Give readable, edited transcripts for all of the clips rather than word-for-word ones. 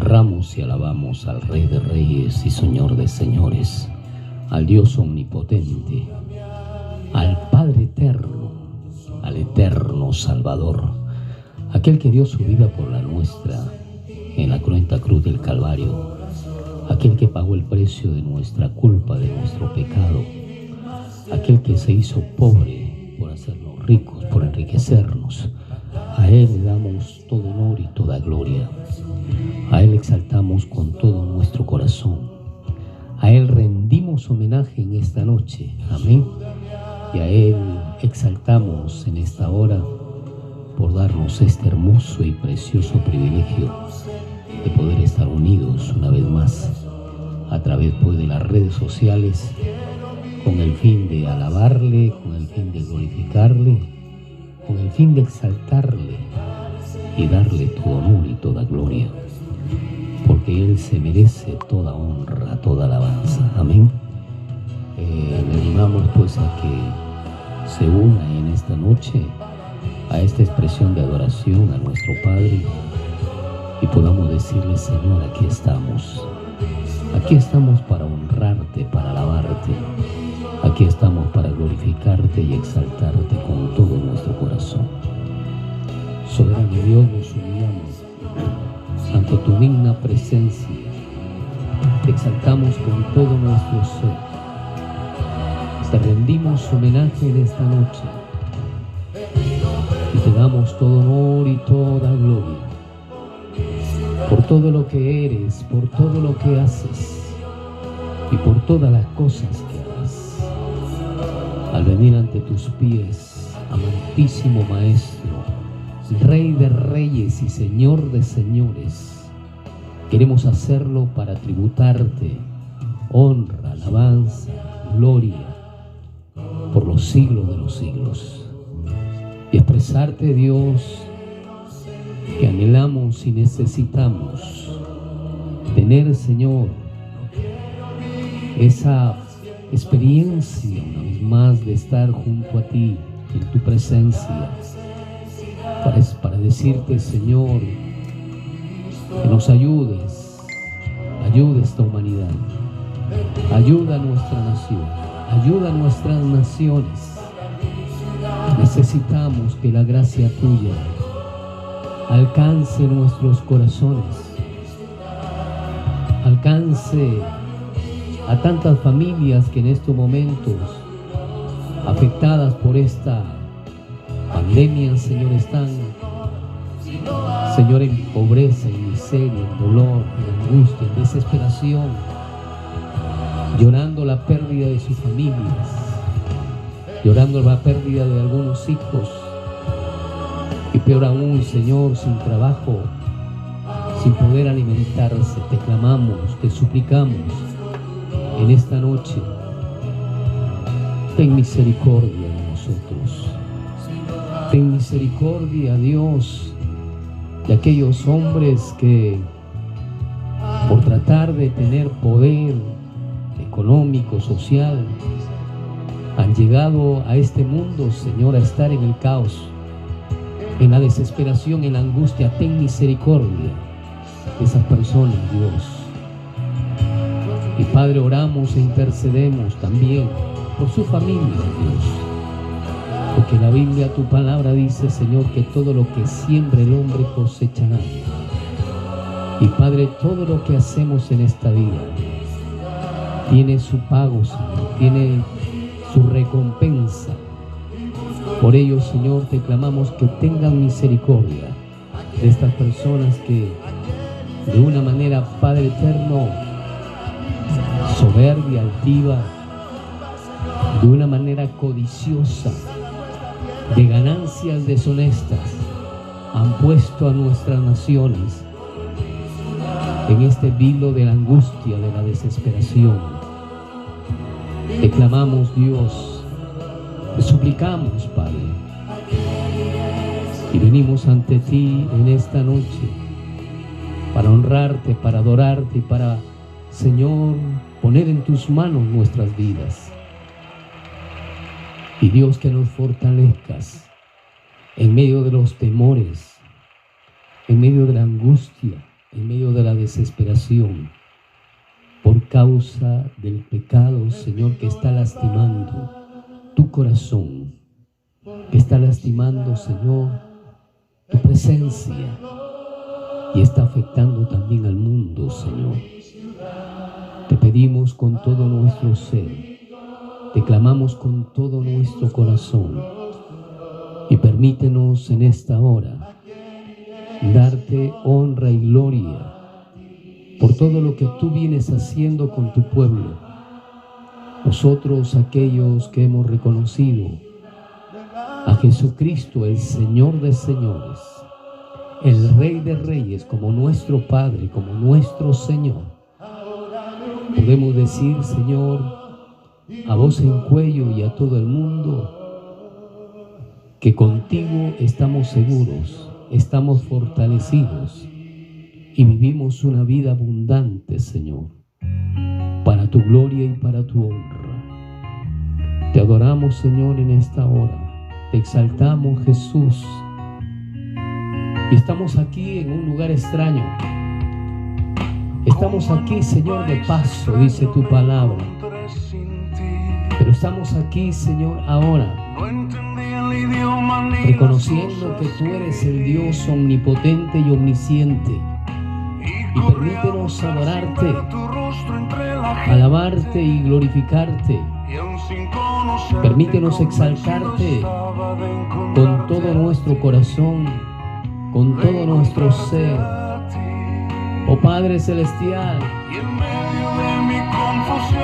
Honramos y alabamos al Rey de Reyes y Señor de Señores, al Dios omnipotente, al Padre eterno, al eterno Salvador, aquel que dio su vida por la nuestra en la cruenta cruz del Calvario, aquel que pagó el precio de nuestra culpa, de nuestro pecado, aquel que se hizo pobre por hacernos ricos, por enriquecernos. A Él le damos todo honor y toda gloria. A Él exaltamos con todo nuestro corazón. A Él rendimos homenaje en esta noche. Amén. Y a Él exaltamos en esta hora por darnos este hermoso y precioso privilegio de poder estar unidos una vez más a través de las redes sociales, con el fin de alabarle, con el fin de glorificarle, con el fin de exaltarle y darle todo honor y toda gloria, porque Él se merece toda honra, toda alabanza. Amén. Le animamos pues a que se una en esta noche a esta expresión de adoración a nuestro Padre y podamos decirle: Señor, aquí estamos. Aquí estamos para honrarte, para alabarte. Aquí estamos para glorificarte y exaltarte con todo nuestro corazón. Soberano Dios, nos humillamos ante tu digna presencia. Te exaltamos con todo nuestro ser. Te rendimos homenaje en esta noche y te damos todo honor y toda gloria por todo lo que eres, por todo lo que haces y por todas las cosas que haces. Al venir ante tus pies, amantísimo Maestro, Rey de Reyes y Señor de Señores, queremos hacerlo para tributarte honra, alabanza, gloria por los siglos de los siglos, y expresarte, Dios, que anhelamos y necesitamos tener, Señor, esa experiencia una vez más de estar junto a ti en tu presencia, para decirte, Señor, que nos ayudes, ayuda a esta humanidad, ayuda a nuestra nación, ayuda a nuestras naciones. Necesitamos que la gracia tuya alcance nuestros corazones, alcance a tantas familias que en estos momentos, afectadas por esta pandemia, Señor, están, Señor, en pobreza, en miseria, en dolor, en angustia, en desesperación, llorando la pérdida de sus familias, llorando la pérdida de algunos hijos, y peor aún, Señor, sin trabajo, sin poder alimentarse. Te clamamos, te suplicamos en esta noche: ten misericordia de nosotros. Ten misericordia, Dios, de aquellos hombres que, por tratar de tener poder económico, social, han llegado a este mundo, Señor, a estar en el caos, en la desesperación, en la angustia. Ten misericordia de esas personas, Dios. Y Padre, oramos e intercedemos también por su familia, Dios, porque la Biblia, tu palabra, dice, Señor, que todo lo que siembra el hombre cosechará. Y Padre, todo lo que hacemos en esta vida tiene su pago, Señor, tiene su recompensa. Por ello, Señor, te clamamos que tengan misericordia de estas personas que, de una manera, Padre eterno, soberbia, altiva, de una manera codiciosa, de ganancias deshonestas, han puesto a nuestras naciones en este vilo de la angustia, de la desesperación. Te clamamos, Dios, te suplicamos, Padre, y venimos ante ti en esta noche para honrarte, para adorarte y para, Señor, poner en tus manos nuestras vidas. Y Dios, que nos fortalezcas en medio de los temores, en medio de la angustia, en medio de la desesperación, por causa del pecado, Señor, que está lastimando tu corazón, que está lastimando, Señor, tu presencia y está afectando también al mundo, Señor. Te pedimos con todo nuestro ser, te clamamos con todo nuestro corazón y permítenos en esta hora darte honra y gloria por todo lo que tú vienes haciendo con tu pueblo. Nosotros, aquellos que hemos reconocido a Jesucristo, el Señor de señores, el Rey de reyes, como nuestro Padre, como nuestro Señor, podemos decir, Señor, a voz en cuello y a todo el mundo, que contigo estamos seguros, estamos fortalecidos y vivimos una vida abundante, Señor, para tu gloria y para tu honra. Te adoramos, Señor, en esta hora. Te exaltamos, Jesús. Y estamos aquí en un lugar extraño. Estamos aquí, Señor, de paso, dice tu palabra. Pero estamos aquí, Señor, ahora, reconociendo que tú eres el Dios omnipotente y omnisciente. Y permítenos adorarte, alabarte y glorificarte. Permítenos exaltarte con todo nuestro corazón, con todo nuestro ser. Oh Padre Celestial,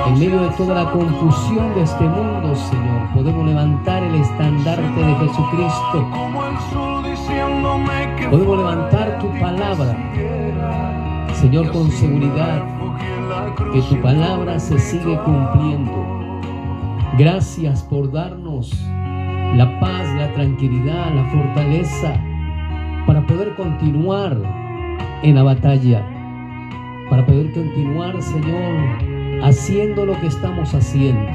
en medio de toda la confusión de este mundo, Señor, podemos levantar el estandarte de Jesucristo. Podemos levantar tu palabra, Señor, con seguridad, que tu palabra se sigue cumpliendo. Gracias por darnos la paz, la tranquilidad, la fortaleza para poder continuar en la batalla, para poder continuar, Señor, haciendo lo que estamos haciendo.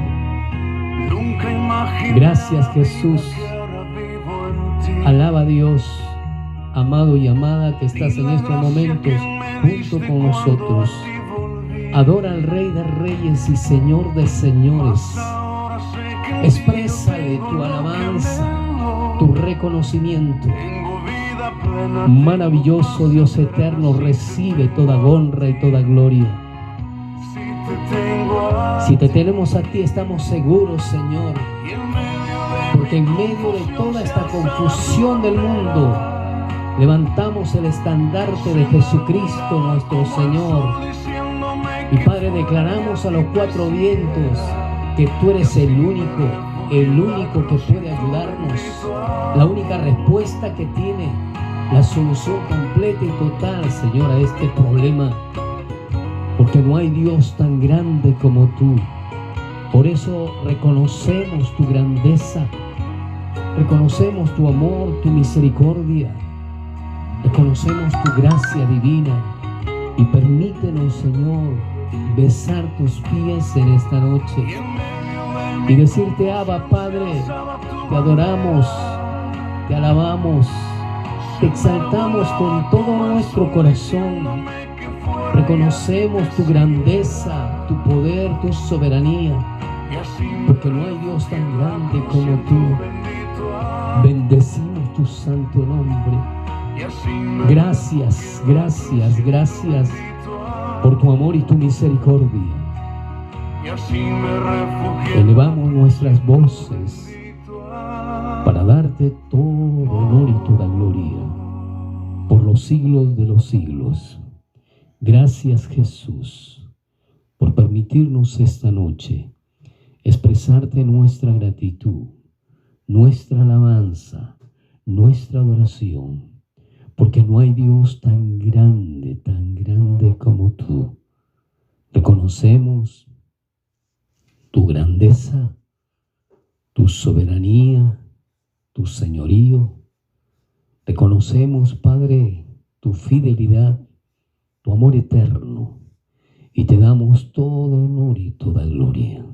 Gracias, Jesús. Alaba a Dios, amado y amada, que estás en estos momentos junto con nosotros. Adora al Rey de reyes y Señor de señores. Exprésale tu alabanza, tu reconocimiento. Maravilloso Dios eterno, recibe toda honra y toda gloria. Si te tenemos a ti, estamos seguros, Señor, porque en medio de toda esta confusión del mundo, levantamos el estandarte de Jesucristo nuestro Señor. Y Padre, declaramos a los cuatro vientos que tú eres el único que puede ayudarnos, la única respuesta que tiene la solución completa y total, Señor, a este problema, porque no hay Dios tan grande como tú. Por eso reconocemos tu grandeza, reconocemos tu amor, tu misericordia, reconocemos tu gracia divina y permítenos, Señor, besar tus pies en esta noche y decirte: Abba, Padre, te adoramos, te alabamos, te exaltamos con todo nuestro corazón. Reconocemos tu grandeza, tu poder, tu soberanía, porque no hay Dios tan grande como tú. Bendecimos tu santo nombre. Gracias, gracias, gracias por tu amor y tu misericordia. Elevamos nuestras voces para darte todo honor y toda gloria por los siglos de los siglos. Gracias, Jesús, por permitirnos esta noche expresarte nuestra gratitud, nuestra alabanza, nuestra adoración, porque no hay Dios tan grande como tú. Reconocemos tu grandeza, tu soberanía, tu señorío. Reconocemos, Padre, tu fidelidad, tu amor eterno, y te damos todo honor y toda gloria.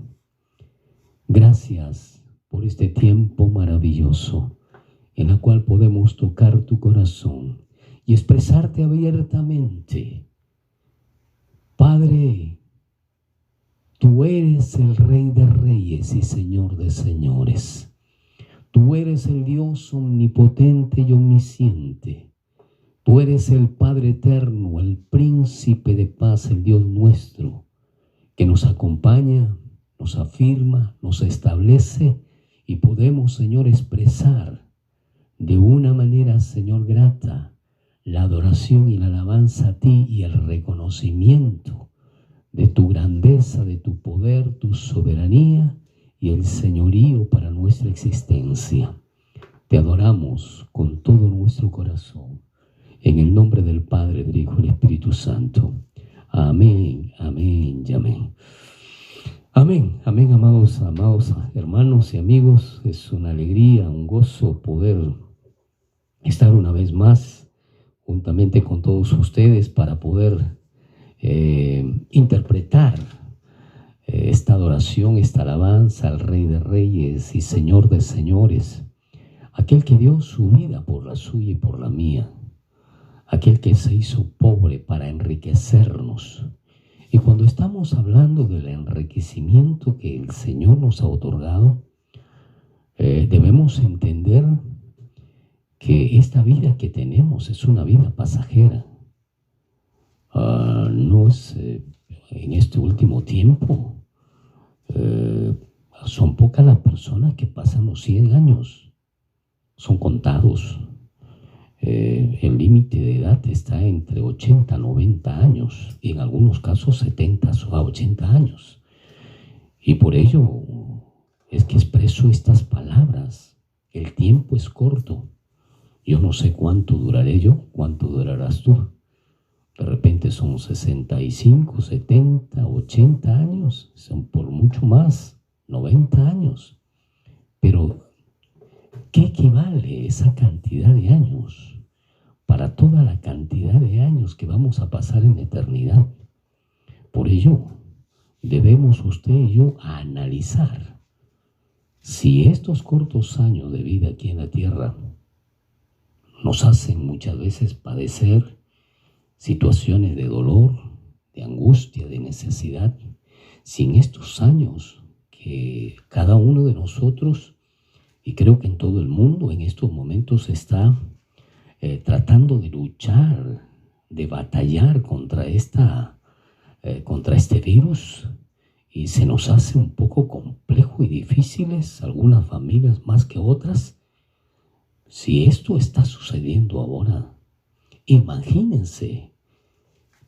Gracias por este tiempo maravilloso en el cual podemos tocar tu corazón y expresarte abiertamente: Padre, tú eres el Rey de Reyes y Señor de Señores. Tú eres el Dios omnipotente y omnisciente. Tú eres el Padre eterno, el Príncipe de paz, el Dios nuestro, que nos acompaña, nos afirma, nos establece, y podemos, Señor, expresar de una manera, Señor, grata la adoración y la alabanza a ti y el reconocimiento de tu grandeza, de tu poder, tu soberanía y el señorío para nuestra existencia. Te adoramos con todo nuestro corazón, en el nombre del Padre, del Hijo y del Espíritu Santo. Amén, amén y amén. Amén, amén, amados hermanos y amigos. Es una alegría, un gozo poder estar una vez más juntamente con todos ustedes para poder interpretar esta adoración, esta alabanza al Rey de Reyes y Señor de Señores, aquel que dio su vida por la suya y por la mía, aquel que se hizo pobre para enriquecernos. Y cuando estamos hablando del enriquecimiento que el Señor nos ha otorgado, debemos entender que esta vida que tenemos es una vida pasajera. No es en este último tiempo, son pocas las personas que pasan los 100 años, son contados. El límite de edad está entre 80 a 90 años y en algunos casos 70 a 80 años. Y por ello es que expreso estas palabras: el tiempo es corto. Yo no sé cuánto duraré yo, cuánto durarás tú. De repente son 65, 70, 80 años, son por mucho más, 90 años. Pero ¿qué equivale esa cantidad de años para toda la cantidad de años que vamos a pasar en la eternidad? Por ello, debemos usted y yo analizar si estos cortos años de vida aquí en la tierra nos hacen muchas veces padecer situaciones de dolor, de angustia, de necesidad, si en estos años que cada uno de nosotros, y creo que en todo el mundo en estos momentos, está tratando de luchar, de batallar contra este virus, y se nos hace un poco complejo y difíciles, algunas familias más que otras. Si esto está sucediendo ahora, imagínense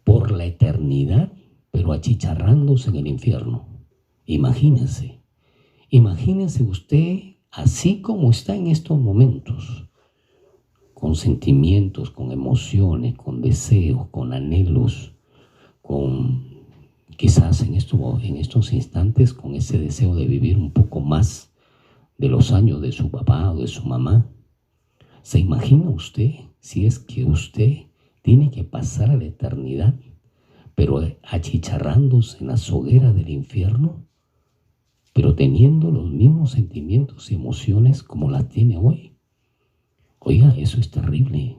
por la eternidad, pero achicharrándose en el infierno. Imagínense usted así como está en estos momentos, con sentimientos, con emociones, con deseos, con anhelos, con quizás en estos instantes con ese deseo de vivir un poco más de los años de su papá o de su mamá. ¿Se imagina usted si es que usted tiene que pasar a la eternidad, pero achicharrándose en las hogueras del infierno, pero teniendo los mismos sentimientos y emociones como las tiene hoy? Oiga, eso es terrible.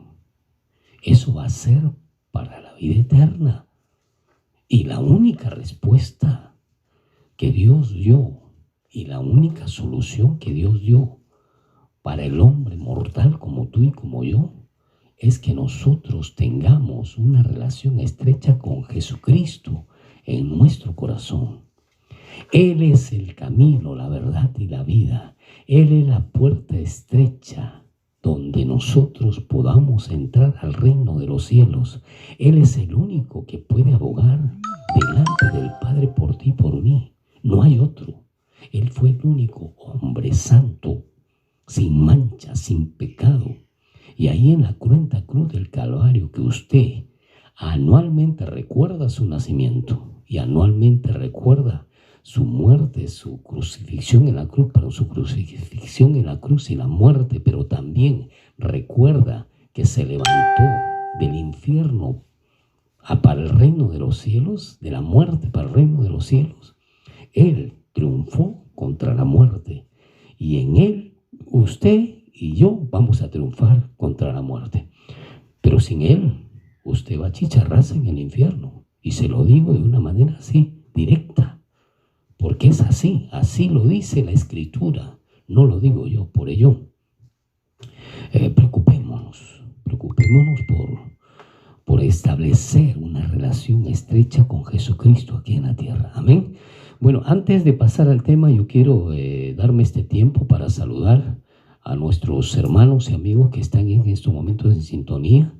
Eso va a ser para la vida eterna. Y la única respuesta que Dios dio y la única solución que Dios dio para el hombre mortal como tú y como yo es que nosotros tengamos una relación estrecha con Jesucristo en nuestro corazón. Él es el camino, la verdad y la vida. Él es la puerta estrecha donde nosotros podamos entrar al reino de los cielos. Él es el único que puede abogar delante del Padre por ti y por mí. No hay otro. Él fue el único hombre santo, sin mancha, sin pecado. Y ahí en la cruenta cruz del Calvario, que usted anualmente recuerda su nacimiento y anualmente recuerda su muerte, su crucifixión en la cruz, pero su crucifixión en la cruz y la muerte, pero también recuerda que se levantó del infierno para el reino de los cielos, de la muerte para el reino de los cielos. Él triunfó contra la muerte y en Él usted y yo vamos a triunfar contra la muerte. Pero sin Él, usted va a chicharrarse en el infierno. Y se lo digo de una manera así, directa. Porque es así, así lo dice la Escritura. No lo digo yo, por ello. Preocupémonos por establecer una relación estrecha con Jesucristo aquí en la tierra. Amén. Bueno, antes de pasar al tema, yo quiero darme este tiempo para saludar a nuestros hermanos y amigos que están en estos momentos en sintonía.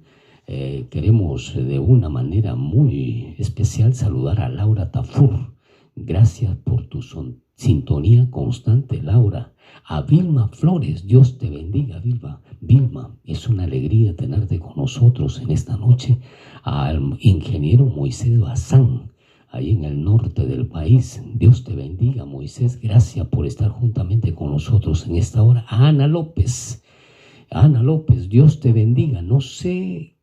Queremos de una manera muy especial saludar a Laura Tafur. Gracias por tu sintonía constante, Laura. A Vilma Flores, Dios te bendiga, Vilma. Vilma, es una alegría tenerte con nosotros en esta noche. Al ingeniero Moisés Bazán, ahí en el norte del país. Dios te bendiga, Moisés. Gracias por estar juntamente con nosotros en esta hora. A Ana López, Dios te bendiga. No sé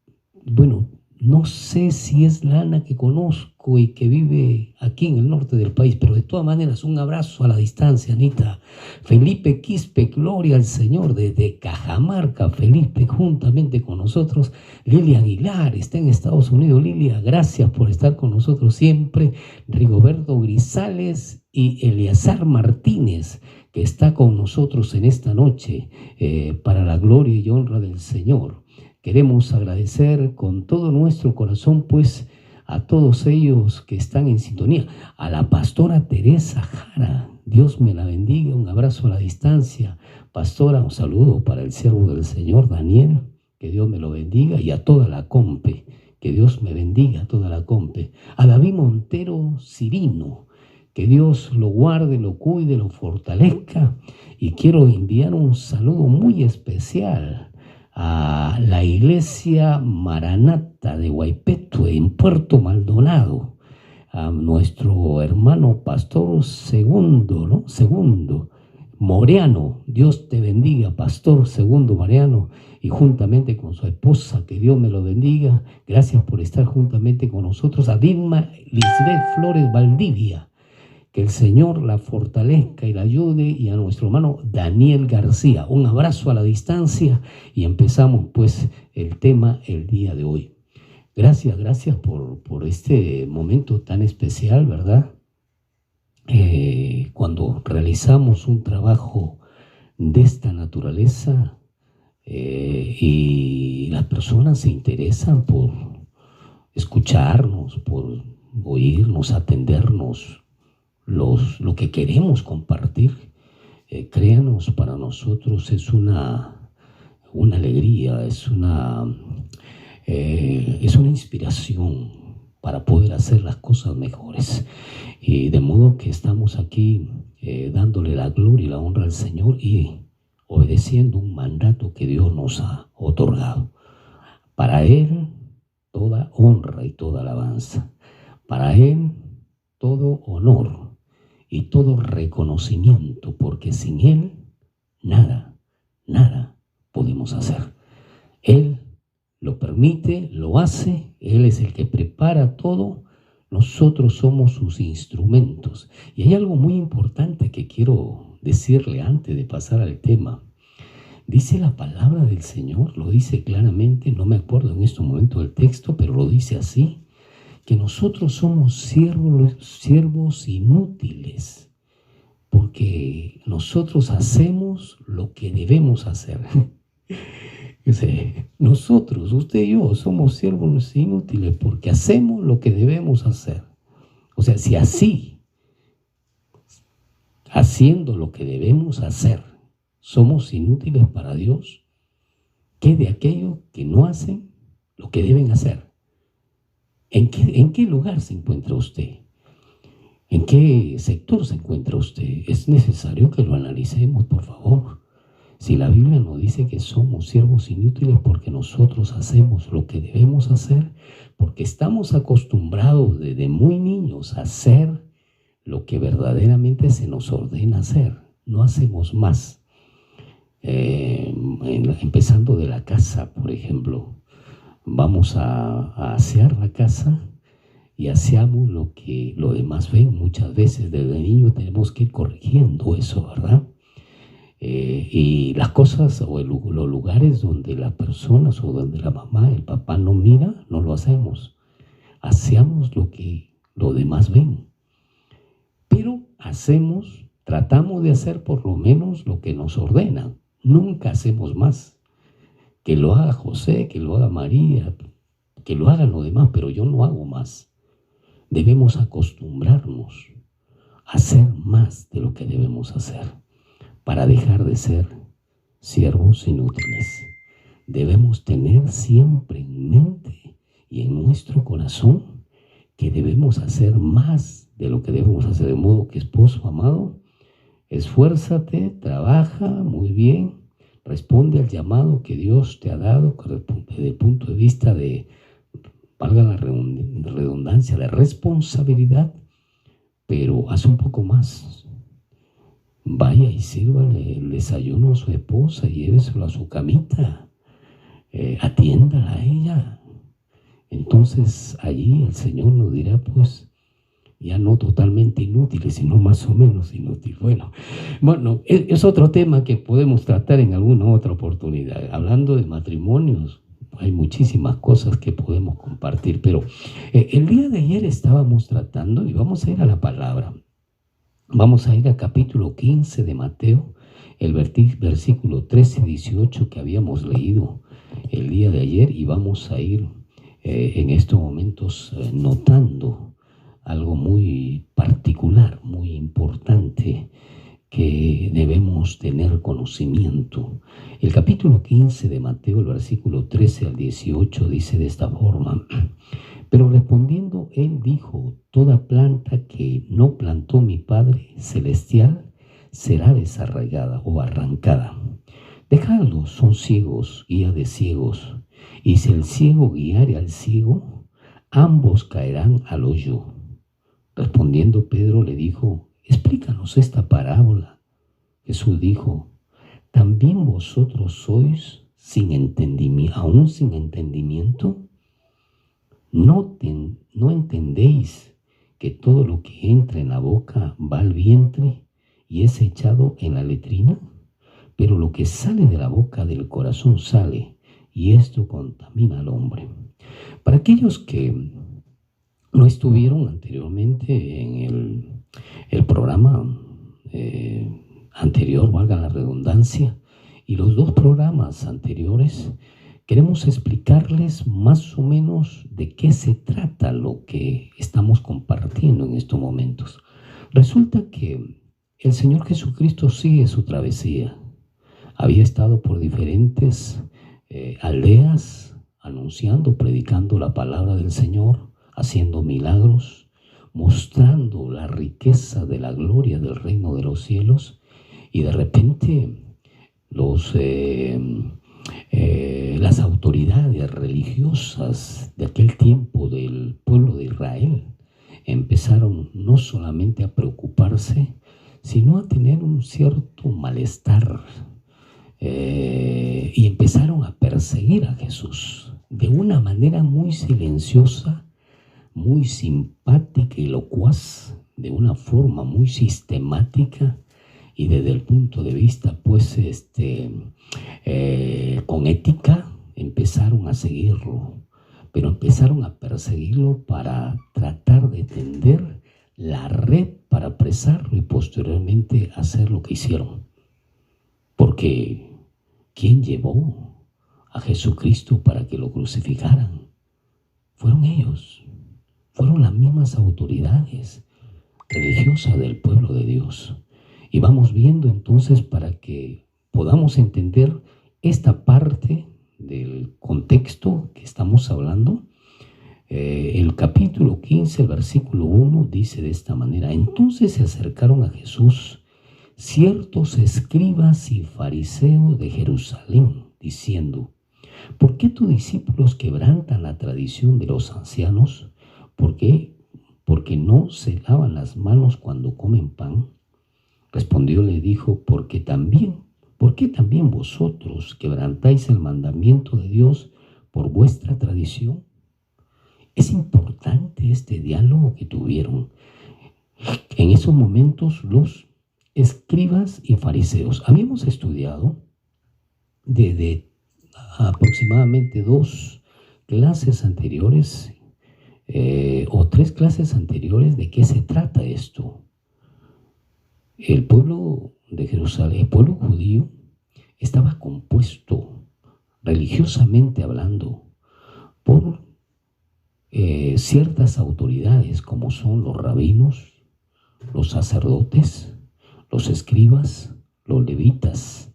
si es la Ana que conozco y que vive aquí en el norte del país, pero de todas maneras un abrazo a la distancia, Anita. Felipe Quispe, gloria al Señor, desde Cajamarca, Felipe, juntamente con nosotros. Lilia Aguilar está en Estados Unidos. Lilia, gracias por estar con nosotros siempre. Rigoberto Grisales y Eleazar Martínez, que está con nosotros en esta noche, para la gloria y honra del Señor. Queremos agradecer con todo nuestro corazón, pues, a todos ellos que están en sintonía. A la pastora Teresa Jara, Dios me la bendiga, un abrazo a la distancia. Pastora, un saludo para el siervo del Señor, Daniel, que Dios me lo bendiga, y a toda la compe, que Dios me bendiga, a toda la compe. A David Montero Cirino, que Dios lo guarde, lo cuide, lo fortalezca. Y quiero enviar un saludo muy especial a la iglesia Maranata de Guaypetue, en Puerto Maldonado, a nuestro hermano pastor Segundo Moreano. Dios te bendiga, pastor Segundo Moreano, y juntamente con su esposa, que Dios me lo bendiga. Gracias por estar juntamente con nosotros. A Dilma Lisbeth Flores Valdivia, que el Señor la fortalezca y la ayude, y a nuestro hermano Daniel García. Un abrazo a la distancia y empezamos pues el tema el día de hoy. Gracias por este momento tan especial, ¿verdad? Cuando realizamos un trabajo de esta naturaleza y las personas se interesan por escucharnos, por oírnos, atendernos, lo que queremos compartir, créanos, para nosotros es una alegría, es una inspiración para poder hacer las cosas mejores. Y de modo que estamos aquí dándole la gloria y la honra al Señor y obedeciendo un mandato que Dios nos ha otorgado. Para Él toda honra y toda alabanza, para Él todo honor y todo reconocimiento, porque sin Él nada podemos hacer. Él lo permite, lo hace, Él es el que prepara todo, nosotros somos sus instrumentos. Y hay algo muy importante que quiero decirle antes de pasar al tema. Dice la palabra del Señor, lo dice claramente, no me acuerdo en este momento del texto, pero lo dice así, que nosotros somos siervos inútiles, porque nosotros hacemos lo que debemos hacer. Nosotros, usted y yo, somos siervos inútiles porque hacemos lo que debemos hacer. O sea, si así, haciendo lo que debemos hacer, somos inútiles para Dios, ¿qué de aquellos que no hacen lo que deben hacer? ¿En qué lugar se encuentra usted? ¿En qué sector se encuentra usted? Es necesario que lo analicemos, por favor. Si la Biblia nos dice que somos siervos inútiles porque nosotros hacemos lo que debemos hacer, porque estamos acostumbrados desde muy niños a hacer lo que verdaderamente se nos ordena hacer, no hacemos más. Empezando de la casa, por ejemplo, vamos a asear la casa y aseamos lo que los demás ven. Muchas veces desde niño tenemos que ir corrigiendo eso, ¿verdad? Y las cosas o los lugares donde las personas o donde la mamá, el papá no mira, no lo hacemos. Hacemos lo que los demás ven. Pero tratamos de hacer por lo menos lo que nos ordenan. Nunca hacemos más. Que lo haga José, que lo haga María, que lo hagan los demás, pero yo no hago más. Debemos acostumbrarnos a hacer más de lo que debemos hacer para dejar de ser siervos inútiles. Debemos tener siempre en mente y en nuestro corazón que debemos hacer más de lo que debemos hacer. De modo que, esposo amado, esfuérzate, trabaja muy bien, responde al llamado que Dios te ha dado desde el punto de vista de, valga la redundancia, de responsabilidad, pero haz un poco más. Vaya y sírvale el desayuno a su esposa y lléveselo a su camita, atiéndala a ella. Entonces allí el Señor nos dirá, pues, ya no totalmente inútiles, sino más o menos inútiles. Bueno, es otro tema que podemos tratar en alguna otra oportunidad. Hablando de matrimonios, hay muchísimas cosas que podemos compartir, pero el día de ayer estábamos tratando, y vamos a ir a la palabra. Vamos a ir al capítulo 15 de Mateo, el versículo 13 y 18 que habíamos leído el día de ayer, y vamos a ir en estos momentos notando algo muy particular, muy importante, que debemos tener conocimiento. El capítulo 15 de Mateo, el versículo 13 al 18, dice de esta forma: pero respondiendo él dijo, toda planta que no plantó mi Padre Celestial será desarraigada o arrancada. Dejadlos, son ciegos, guía de ciegos, y si el ciego guiare al ciego, ambos caerán al hoyo. Respondiendo Pedro le dijo, explícanos esta parábola. Jesús dijo, ¿también vosotros sois aún sin entendimiento? ¿No entendéis que todo lo que entra en la boca va al vientre y es echado en la letrina? Pero lo que sale de la boca del corazón sale, y esto contamina al hombre. Para aquellos que no estuvieron anteriormente en el programa anterior, valga la redundancia, y los dos programas anteriores, queremos explicarles más o menos de qué se trata lo que estamos compartiendo en estos momentos. Resulta que el Señor Jesucristo sigue su travesía. Había estado por diferentes aldeas anunciando, predicando la palabra del Señor, haciendo milagros, mostrando la riqueza de la gloria del reino de los cielos, y de repente las autoridades religiosas de aquel tiempo del pueblo de Israel empezaron no solamente a preocuparse, sino a tener un cierto malestar, y empezaron a perseguir a Jesús de una manera muy silenciosa, muy simpática y locuaz, de una forma muy sistemática, y desde el punto de vista pues con ética empezaron a seguirlo, pero empezaron a perseguirlo para tratar de tender la red para apresarlo y posteriormente hacer lo que hicieron. Porque ¿quién llevó a Jesucristo para que lo crucificaran? Fueron ellos, fueron las mismas autoridades religiosas del pueblo de Dios. Y vamos viendo entonces, para que podamos entender esta parte del contexto que estamos hablando, el capítulo 15, el versículo 1 dice de esta manera: entonces se acercaron a Jesús ciertos escribas y fariseos de Jerusalén, diciendo, ¿por qué tus discípulos quebrantan la tradición de los ancianos? ¿Por qué? Porque no se lavan las manos cuando comen pan. Respondió, le dijo, ¿por qué también vosotros quebrantáis el mandamiento de Dios por vuestra tradición? Es importante este diálogo que tuvieron. En esos momentos los escribas y fariseos. Habíamos estudiado desde aproximadamente 2 clases anteriores o 3 clases anteriores de qué se trata esto. El pueblo de Jerusalén, el pueblo judío, estaba compuesto, religiosamente hablando, por ciertas autoridades como son los rabinos, los sacerdotes, los escribas, los levitas.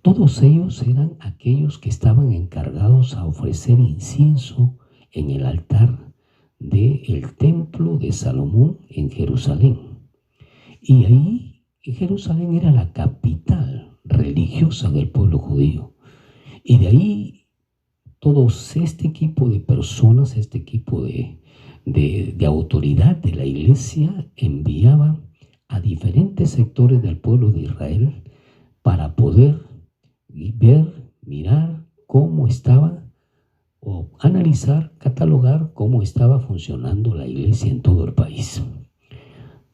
Todos ellos eran aquellos que estaban encargados a ofrecer incienso en el altar del templo de Salomón en Jerusalén. Y ahí Jerusalén era la capital religiosa del pueblo judío. Y de ahí todos este equipo de personas, este equipo de autoridad de la iglesia enviaba a diferentes sectores del pueblo de Israel para poder ver, mirar cómo estaba o analizar, catalogar cómo estaba funcionando la iglesia en todo el país.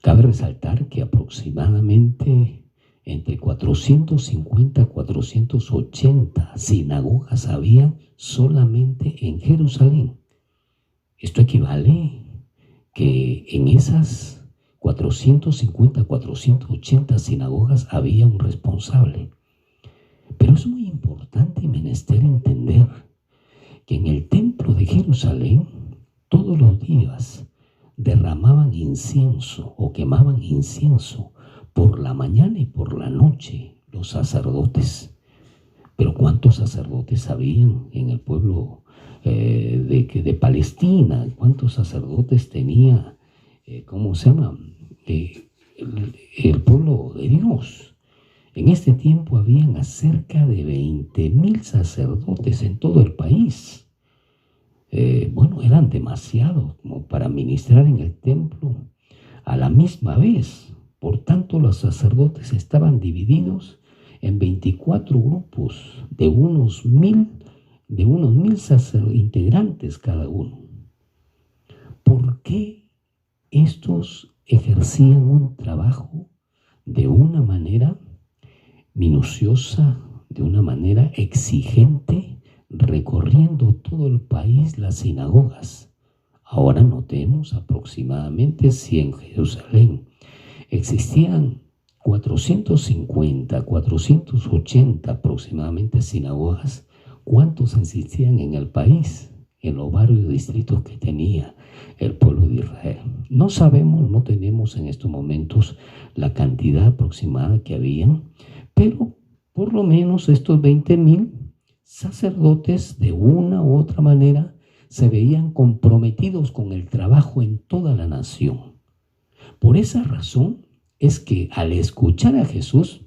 Cabe resaltar que aproximadamente entre 450 y 480 sinagogas había solamente en Jerusalén. Esto equivale que en esas 450, 480 sinagogas había un responsable. Pero es muy importante y menester entender que en el templo de Jerusalén todos los días derramaban incienso o quemaban incienso por la mañana y por la noche los sacerdotes. Pero ¿cuántos sacerdotes habían en el pueblo de Palestina? ¿Cuántos sacerdotes tenía, el pueblo de Dios? En este tiempo habían cerca de 20,000 sacerdotes en todo el país. Eran demasiados como para ministrar en el templo a la misma vez. Por tanto, los sacerdotes estaban divididos en 24 grupos de unos 1,000 integrantes cada uno. ¿Por qué estos ejercían un trabajo de una manera minuciosa, de una manera exigente, recorriendo todo el país las sinagogas? Ahora notemos aproximadamente si en Jerusalén existían 450, 480 aproximadamente sinagogas, ¿cuántos existían en el país, en los varios distritos que tenía el pueblo de Israel? No sabemos, no tenemos en estos momentos la cantidad aproximada que habían, pero por lo menos estos 20,000 sacerdotes de una u otra manera se veían comprometidos con el trabajo en toda la nación. Por esa razón es que al escuchar a Jesús,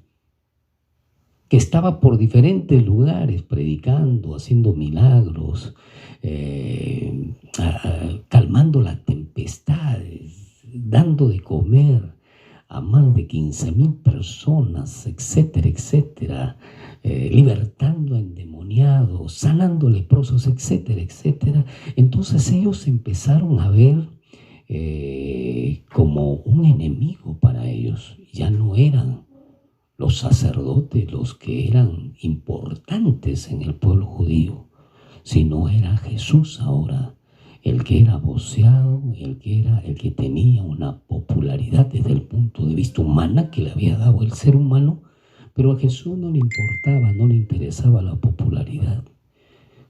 que estaba por diferentes lugares predicando, haciendo milagros, calmando las tempestades, dando de comer a más de 15,000 personas, etcétera, etcétera, libertando a endemoniados, sanando leprosos, etcétera, etcétera. Entonces ellos empezaron a ver como un enemigo para ellos. Ya no eran los sacerdotes los que eran importantes en el pueblo judío, sino era Jesús ahora, el que era voceado, el que tenía una popularidad desde el punto de vista humana que le había dado el ser humano, pero a Jesús no le importaba, no le interesaba la popularidad.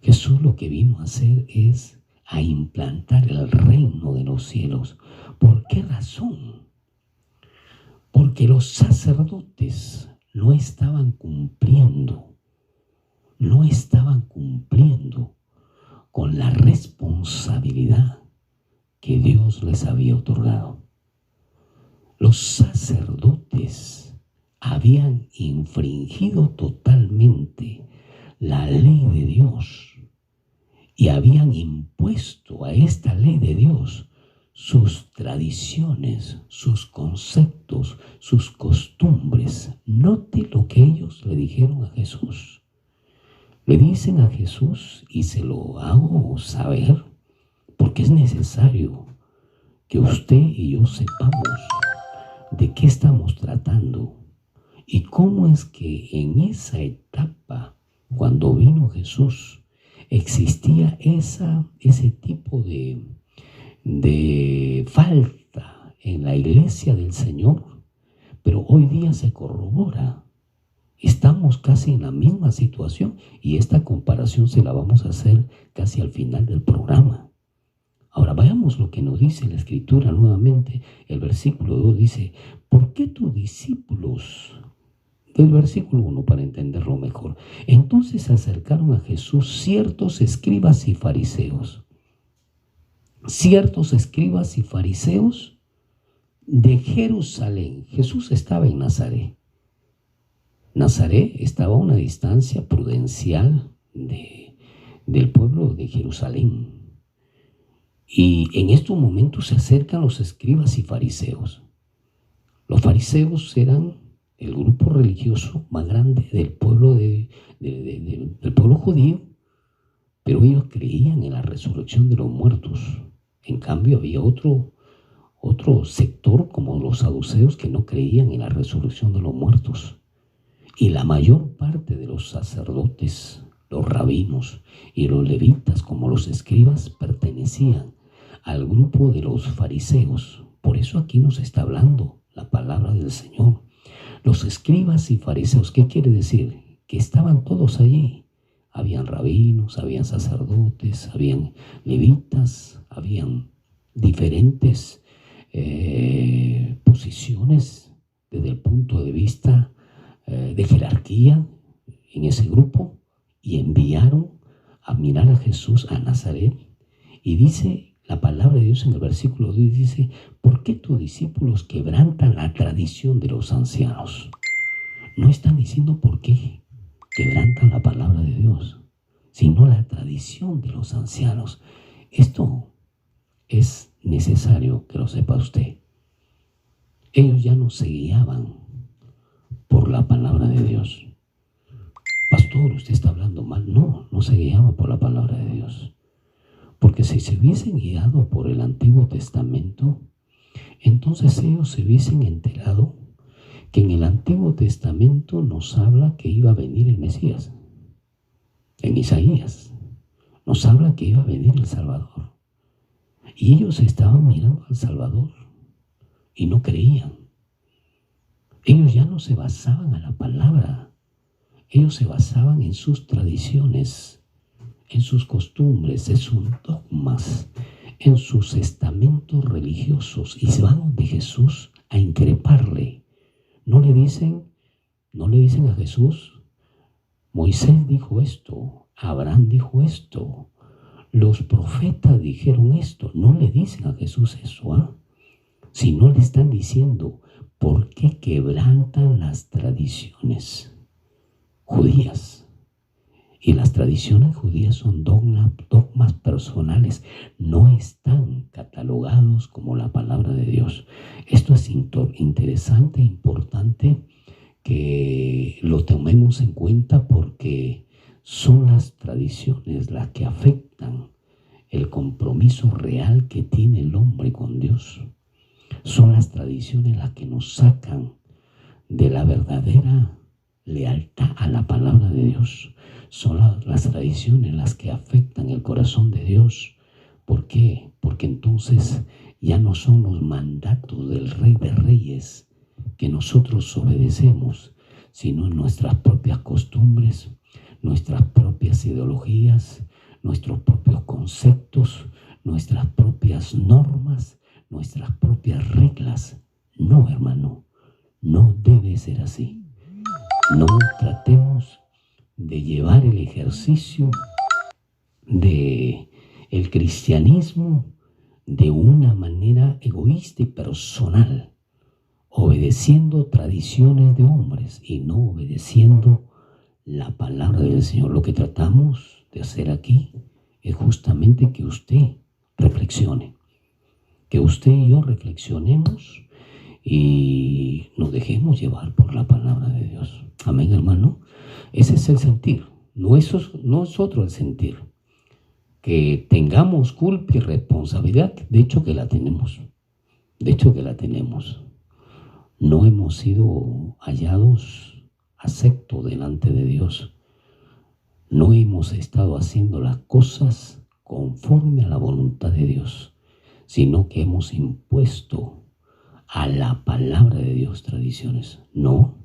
Jesús lo que vino a hacer es a implantar el reino de los cielos. ¿Por qué razón? Porque los sacerdotes no estaban cumpliendo con la responsabilidad que Dios les había otorgado. Los sacerdotes habían infringido totalmente la ley de Dios y habían impuesto a esta ley de Dios sus tradiciones, sus conceptos, sus costumbres. Note lo que ellos le dijeron a Jesús. Le dicen a Jesús, y se lo hago saber, porque es necesario que usted y yo sepamos de qué estamos tratando y cómo es que en esa etapa, cuando vino Jesús, existía ese tipo de falta en la iglesia del Señor, pero hoy día se corrobora. Estamos casi en la misma situación y esta comparación se la vamos a hacer casi al final del programa. Ahora veamos lo que nos dice la Escritura nuevamente. El versículo 2 dice: ¿por qué tus discípulos? Del versículo 1 para entenderlo mejor. Entonces se acercaron a Jesús ciertos escribas y fariseos. Ciertos escribas y fariseos de Jerusalén. Jesús estaba en Nazaret. Nazaret estaba a una distancia prudencial del pueblo de Jerusalén. Y en estos momentos se acercan los escribas y fariseos. Los fariseos eran el grupo religioso más grande del pueblo, del pueblo judío, pero ellos creían en la resurrección de los muertos. En cambio había otro sector como los saduceos que no creían en la resurrección de los muertos. Y la mayor parte de los sacerdotes, los rabinos y los levitas como los escribas pertenecían al grupo de los fariseos. Por eso aquí nos está hablando la palabra del Señor. Los escribas y fariseos, ¿qué quiere decir? Que estaban todos allí. Habían rabinos, habían sacerdotes, habían levitas, habían diferentes posiciones desde el punto de vista de jerarquía en ese grupo, y enviaron a mirar a Jesús a Nazaret. Y dice la palabra de Dios en el versículo 2, dice: ¿por qué tus discípulos quebrantan la tradición de los ancianos? No están diciendo por qué quebrantan la palabra de Dios, sino la tradición de los ancianos. Esto es necesario que lo sepa usted. Ellos ya no se guiaban por la palabra de Dios. Pastor, usted está hablando mal. No se guiaba por la palabra de Dios. Porque si se hubiesen guiado por el Antiguo Testamento, entonces ellos se hubiesen enterado que en el Antiguo Testamento nos habla que iba a venir el Mesías. En Isaías nos habla que iba a venir el Salvador. Y ellos estaban mirando al Salvador y no creían. Ellos ya no se basaban en la palabra. Ellos se basaban en sus tradiciones, en sus costumbres, en sus dogmas, en sus estamentos religiosos, y se van de Jesús a increparle. No le dicen a Jesús: Moisés dijo esto, Abraham dijo esto, los profetas dijeron esto. No le dicen a Jesús eso, sino le están diciendo: ¿por qué quebrantan las tradiciones judías? Y las tradiciones judías son dogmas personales, no están catalogados como la palabra de Dios. Esto es interesante, importante que lo tomemos en cuenta, porque son las tradiciones las que afectan el compromiso real que tiene el hombre con Dios. Son las tradiciones las que nos sacan de la verdadera lealtad a la palabra de Dios. Son las tradiciones las que afectan el corazón de Dios. ¿Por qué? Porque entonces ya no son los mandatos del Rey de Reyes que nosotros obedecemos, sino nuestras propias costumbres, nuestras propias ideologías, nuestros propios conceptos, nuestras propias normas, nuestras propias reglas. No, hermano, no debe ser así. No tratemos de llevar el ejercicio de el cristianismo de una manera egoísta y personal, obedeciendo tradiciones de hombres y no obedeciendo la palabra del Señor. Lo que tratamos de hacer aquí es justamente que usted reflexione, que usted y yo reflexionemos y nos dejemos llevar por la palabra de Dios. Amén, hermano. Ese es el sentir, no es otro el sentir. Que tengamos culpa y responsabilidad, de hecho que la tenemos. no hemos sido hallados aceptos delante de Dios. No hemos estado haciendo las cosas conforme a la voluntad de Dios, sino que hemos impuesto a la palabra de Dios tradiciones. No.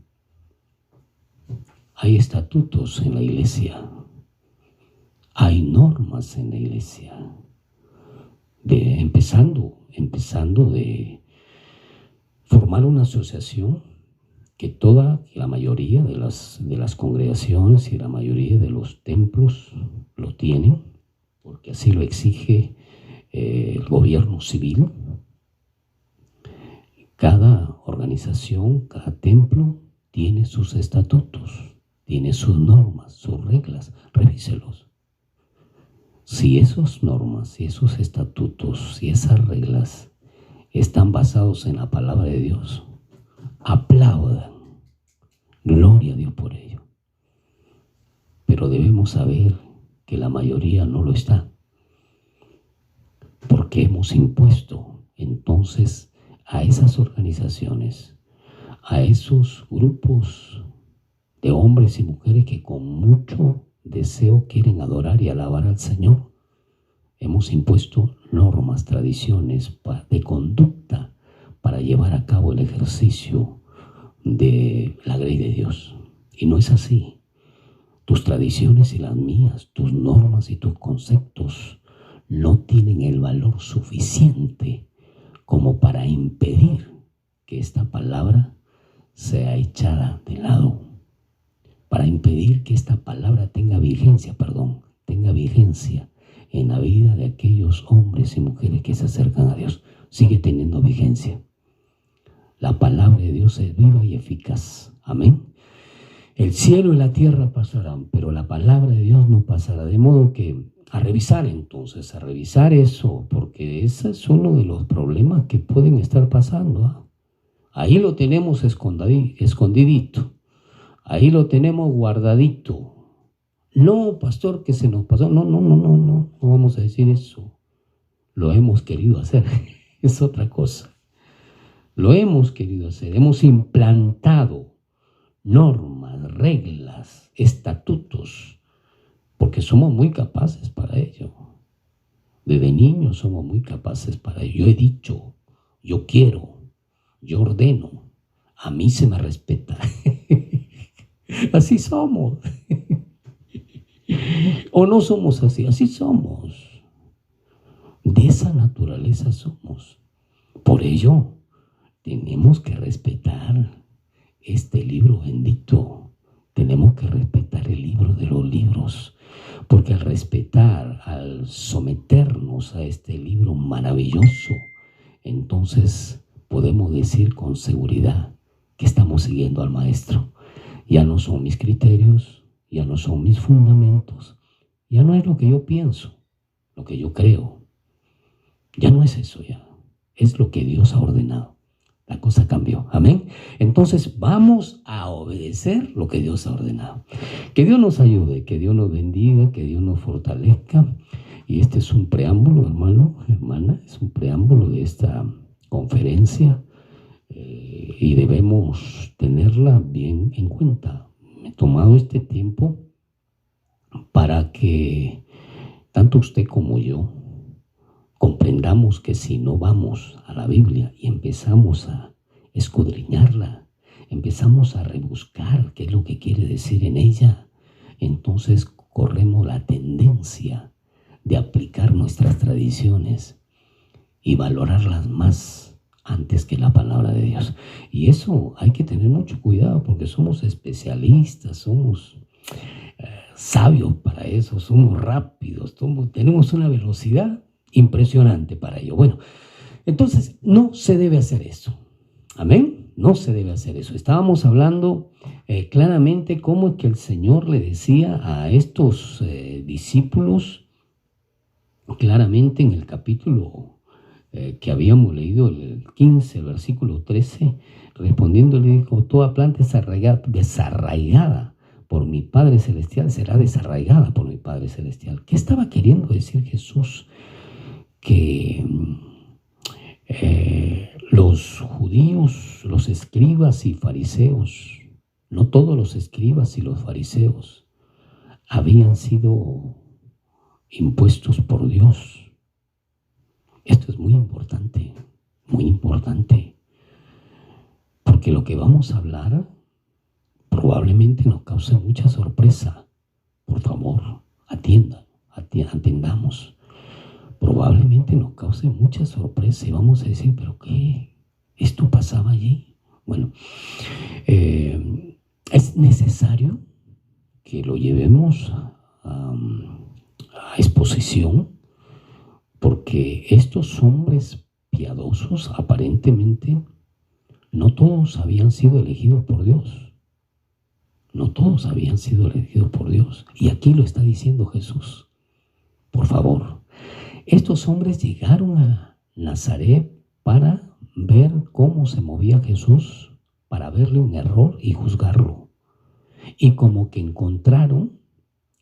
Hay estatutos en la iglesia. Hay normas en la iglesia. Empezando de formar una asociación que la mayoría de las congregaciones y la mayoría de los templos lo tienen, porque así lo exige el gobierno civil. Cada organización, cada templo tiene sus estatutos, tiene sus normas, sus reglas. Revíselos. Si esas normas, si esos estatutos, si esas reglas están basados en la palabra de Dios, aplaudan. Gloria a Dios por ello. Pero debemos saber que la mayoría no lo está, porque hemos impuesto entonces a esas organizaciones, a esos grupos de hombres y mujeres que con mucho deseo quieren adorar y alabar al Señor. Hemos impuesto normas, tradiciones de conducta para llevar a cabo el ejercicio de la ley de Dios. Y no es así. Tus tradiciones y las mías, tus normas y tus conceptos no tienen el valor suficiente como para impedir que esta palabra sea echada de lado, para impedir que esta palabra tenga vigencia en la vida de aquellos hombres y mujeres que se acercan a Dios. Sigue teniendo vigencia. La palabra de Dios es viva y eficaz. Amén. El cielo y la tierra pasarán, pero la palabra de Dios no pasará. De modo que a revisar eso, porque ese es uno de los problemas que pueden estar pasando. Ahí lo tenemos escondidito. Ahí lo tenemos guardadito. No, pastor, que se nos pasó. No vamos a decir eso. Lo hemos querido hacer. Es otra cosa. Lo hemos querido hacer. Hemos implantado normas, reglas, estatutos, porque somos muy capaces para ello. Desde niños somos muy capaces para ello. Yo he dicho, yo quiero, yo ordeno, a mí se me respeta. Así somos. ¿O no somos así? Así somos. De esa naturaleza somos. Por ello, tenemos que respetar este libro bendito. Tenemos que respetar el libro de los libros. Porque al respetar, al someternos a este libro maravilloso, entonces podemos decir con seguridad que estamos siguiendo al Maestro. Ya no son mis criterios, ya no son mis fundamentos, ya no es lo que yo pienso, lo que yo creo. Ya no es eso ya, es lo que Dios ha ordenado. La cosa cambió, amén. Entonces vamos a obedecer lo que Dios ha ordenado. Que Dios nos ayude, que Dios nos bendiga, que Dios nos fortalezca. Y este es un preámbulo, hermano, hermana, es un preámbulo de esta conferencia. Y debemos tenerla bien en cuenta. Me he tomado este tiempo para que tanto usted como yo comprendamos que si no vamos a la Biblia y empezamos a escudriñarla, empezamos a rebuscar qué es lo que quiere decir en ella, entonces corremos la tendencia de aplicar nuestras tradiciones y valorarlas más antes que la palabra de Dios. Y eso hay que tener mucho cuidado porque somos especialistas, somos sabios para eso, somos rápidos, tenemos una velocidad impresionante para ello. Bueno, entonces no se debe hacer eso. Amén. No se debe hacer eso. Estábamos hablando claramente cómo es que el Señor le decía a estos discípulos, claramente en el capítulo que habíamos leído, el 15, el versículo 13, respondiendo le dijo: toda planta desarraigada por mi Padre Celestial será desarraigada por mi Padre Celestial. ¿Qué estaba queriendo decir Jesús? Que los judíos los escribas y fariseos, no todos los escribas y los fariseos habían sido impuestos por Dios. Esto es muy importante, porque lo que vamos a hablar probablemente nos cause mucha sorpresa. Por favor, atendamos. Probablemente nos cause mucha sorpresa y vamos a decir, ¿pero qué? ¿Esto pasaba allí? Bueno, es necesario que lo llevemos a exposición, porque estos hombres piadosos, aparentemente, no todos habían sido elegidos por Dios. No todos habían sido elegidos por Dios. Y aquí lo está diciendo Jesús. Por favor, estos hombres llegaron a Nazaret para ver cómo se movía Jesús, para verle un error y juzgarlo. Y como que encontraron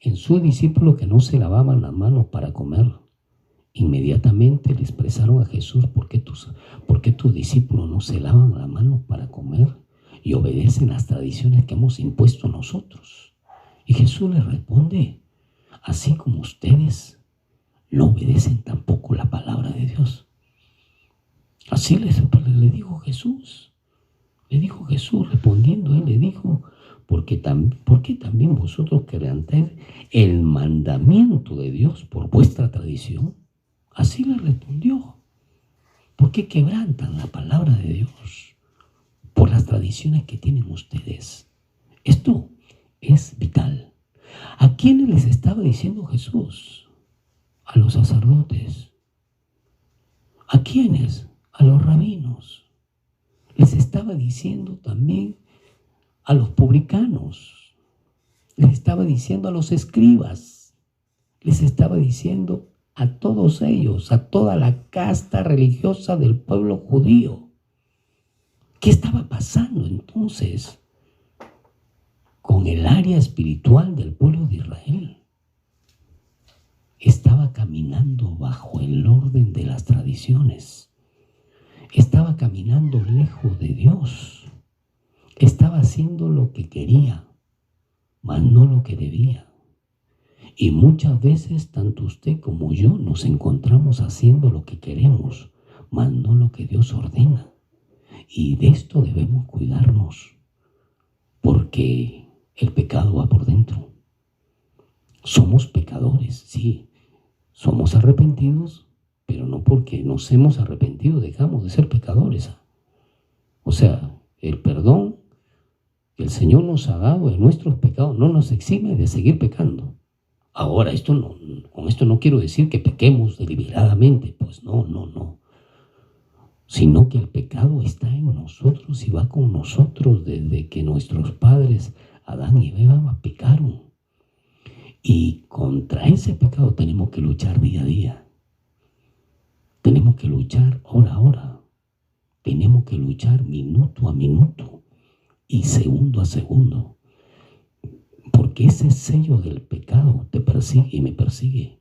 en su discípulo que no se lavaban las manos para comer, inmediatamente le expresaron a Jesús, ¿por qué tus discípulos no se lavan las manos para comer y obedecen las tradiciones que hemos impuesto nosotros? Y Jesús les responde, así como ustedes no obedecen tampoco la palabra de Dios. Así le dijo Jesús. Le dijo Jesús, respondiendo, él le dijo, ¿por qué también vosotros quebrantáis el mandamiento de Dios por vuestra tradición? Así le respondió. ¿Por qué quebrantan la palabra de Dios? Por las tradiciones que tienen ustedes. Esto es vital. ¿A quiénes les estaba diciendo Jesús? A los sacerdotes. ¿A quiénes? A los rabinos. Les estaba diciendo también a los publicanos. Les estaba diciendo a los escribas. Les estaba diciendo a todos ellos, a toda la casta religiosa del pueblo judío. ¿Qué estaba pasando entonces con el área espiritual del pueblo de Israel? Estaba caminando bajo el orden de las tradiciones. Estaba caminando lejos de Dios. Estaba haciendo lo que quería, mas no lo que debía. Y muchas veces, tanto usted como yo, nos encontramos haciendo lo que queremos, mas no lo que Dios ordena. Y de esto debemos cuidarnos, porque el pecado va por dentro. Somos pecadores, sí. Somos arrepentidos, pero no porque nos hemos arrepentido dejamos de ser pecadores. O sea, el perdón que el Señor nos ha dado de nuestros pecados no nos exime de seguir pecando. Ahora, con esto no quiero decir que pequemos deliberadamente, pues no. Sino que el pecado está en nosotros y va con nosotros desde que nuestros padres, Adán y Eva, pecaron. Y contra ese pecado tenemos que luchar día a día. Tenemos que luchar hora a hora. Tenemos que luchar minuto a minuto y segundo a segundo. Porque ese sello del pecado te persigue y me persigue.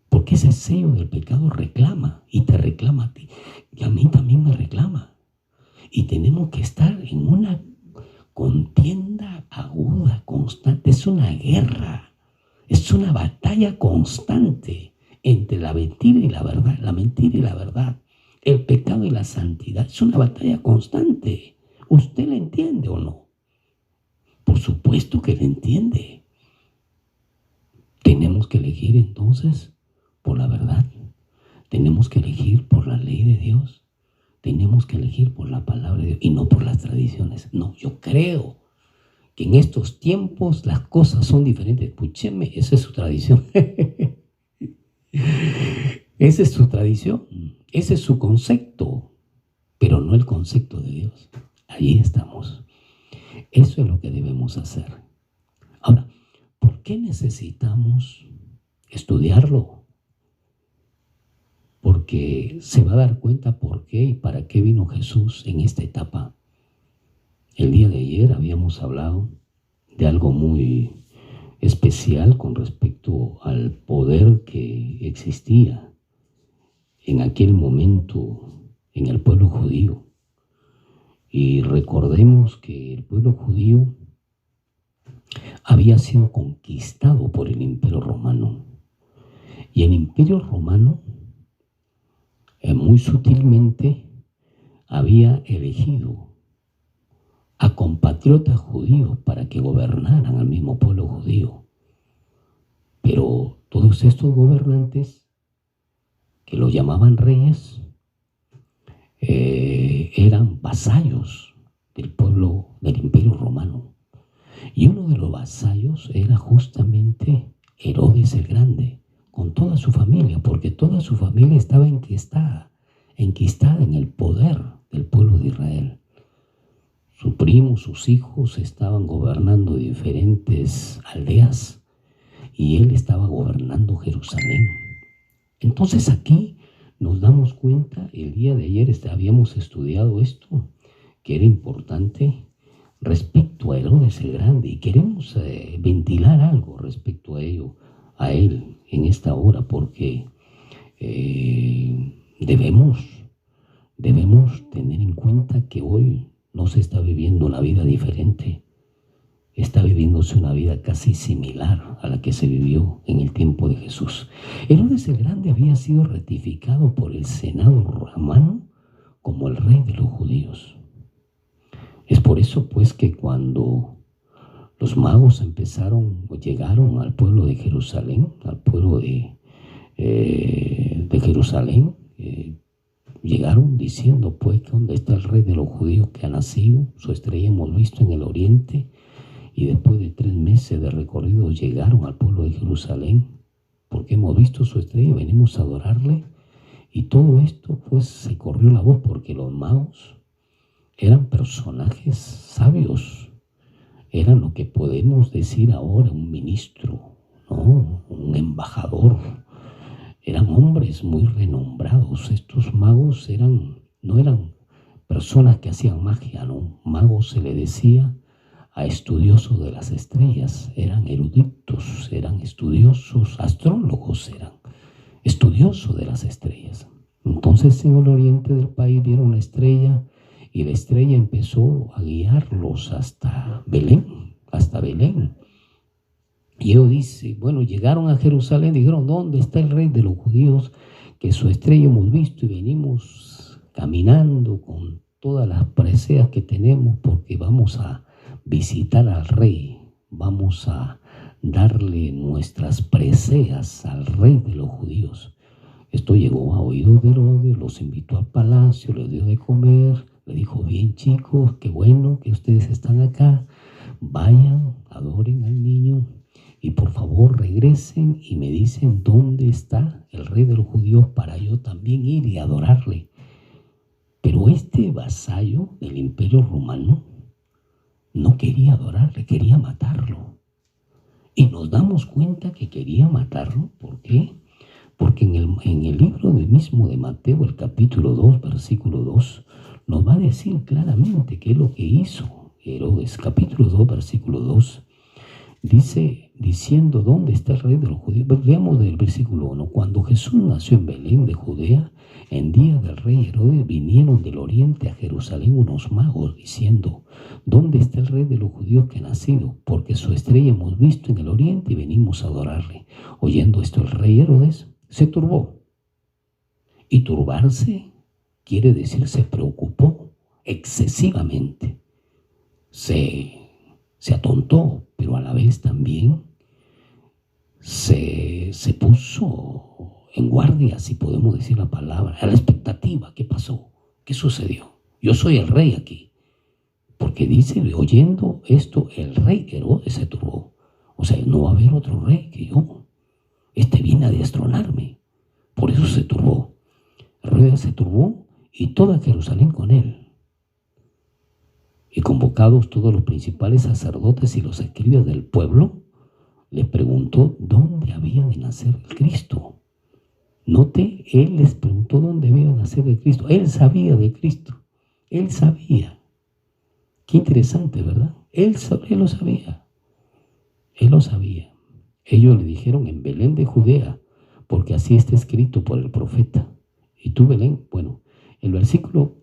Porque ese sello del pecado reclama y te reclama a ti. Y a mí también me reclama. Y tenemos que estar en una contienda aguda, constante. Es una guerra. Es una batalla constante entre la mentira y la verdad. La mentira y la verdad. El pecado y la santidad. Es una batalla constante. ¿Usted la entiende o no? Por supuesto que la entiende. Tenemos que elegir entonces por la verdad. Tenemos que elegir por la ley de Dios. Tenemos que elegir por la palabra de Dios y no por las tradiciones. No, yo creo que en estos tiempos las cosas son diferentes. Escúcheme, esa es su tradición. Esa es su tradición. Ese es su concepto, pero no el concepto de Dios. Allí estamos. Eso es lo que debemos hacer. Ahora, ¿por qué necesitamos estudiarlo? Porque se va a dar cuenta por qué y para qué vino Jesús en esta etapa. El día de ayer habíamos hablado de algo muy especial con respecto al poder que existía en aquel momento en el pueblo judío. Y recordemos que el pueblo judío había sido conquistado por el Imperio Romano. Y el Imperio Romano, muy sutilmente, había elegido a compatriotas judíos para que gobernaran al mismo pueblo judío. Pero todos estos gobernantes, que los llamaban reyes, eran vasallos del pueblo del Imperio Romano. Y uno de los vasallos era justamente Herodes el Grande, con toda su familia, porque toda su familia estaba enquistada en el poder del pueblo de Israel. Su primo, sus hijos estaban gobernando diferentes aldeas y él estaba gobernando Jerusalén. Entonces aquí nos damos cuenta, el día de ayer habíamos estudiado esto, que era importante respecto a Herodes el Grande, y queremos ventilar algo respecto a ello, a él en esta hora, porque debemos tener en cuenta que hoy no se está viviendo una vida diferente, está viviéndose una vida casi similar a la que se vivió en el tiempo de Jesús. Herodes el Grande había sido ratificado por el Senado romano como el rey de los judíos. Es por eso pues que cuando los magos llegaron al pueblo de Jerusalén, llegaron diciendo pues que ¿dónde está el rey de los judíos que ha nacido? Su estrella hemos visto en el oriente. Y después de 3 meses de recorrido llegaron al pueblo de Jerusalén, porque hemos visto su estrella y venimos a adorarle. Y todo esto pues se corrió la voz, porque los magos eran personajes sabios, eran lo que podemos decir ahora un ministro, ¿no? Un embajador. Eran hombres muy renombrados. Estos magos no eran personas que hacían magia, ¿no? Magos se le decía a estudiosos de las estrellas, eran eruditos, eran estudiosos, astrólogos, eran estudiosos de las estrellas. Entonces en el oriente del país vieron la estrella, y la estrella empezó a guiarlos hasta Belén. Y ellos dicen, bueno, llegaron a Jerusalén, dijeron, ¿dónde está el rey de los judíos? Que su estrella hemos visto y venimos caminando con todas las preseas que tenemos, porque vamos a visitar al rey, vamos a darle nuestras preseas al rey de los judíos. Esto llegó a oídos de Herodes, los invitó al palacio, les dio de comer, le dijo, bien chicos, qué bueno que ustedes están acá, vayan, adoren al niño y por favor regresen y me dicen dónde está el rey de los judíos para yo también ir y adorarle. Pero este vasallo del Imperio Romano no quería adorarle, quería matarlo. Y nos damos cuenta que quería matarlo. ¿Por qué? Porque en el libro mismo de Mateo, el capítulo 2, versículo 2, nos va a decir claramente qué es lo que hizo Herodes. Capítulo 2, versículo 2, dice, diciendo, ¿dónde está el rey de los judíos? Veamos del versículo 1. Cuando Jesús nació en Belén de Judea, en día del rey Herodes, vinieron del oriente a Jerusalén unos magos, diciendo, ¿dónde está el rey de los judíos que ha nacido? Porque su estrella hemos visto en el oriente y venimos a adorarle. Oyendo esto, el rey Herodes se turbó. Y turbarse quiere decir se preocupó excesivamente. Se atontó, pero a la vez también se puso en guardia, si podemos decir la palabra, a la expectativa. ¿Qué pasó? ¿Qué sucedió? Yo soy el rey aquí. Porque dice, oyendo esto, el rey Herodes se turbó. O sea, no va a haber otro rey que yo. Este viene a destronarme. Por eso se turbó. Herodes se turbó y toda Jerusalén con él. Y convocados todos los principales sacerdotes y los escribas del pueblo, le preguntó dónde había de nacer el Cristo. Note, él les preguntó dónde había de nacer el Cristo. Él sabía de Cristo. Él sabía. Qué interesante, ¿verdad? Él lo sabía. Él lo sabía. Ellos le dijeron en Belén de Judea, porque así está escrito por el profeta. Y tú, Belén, bueno, el versículo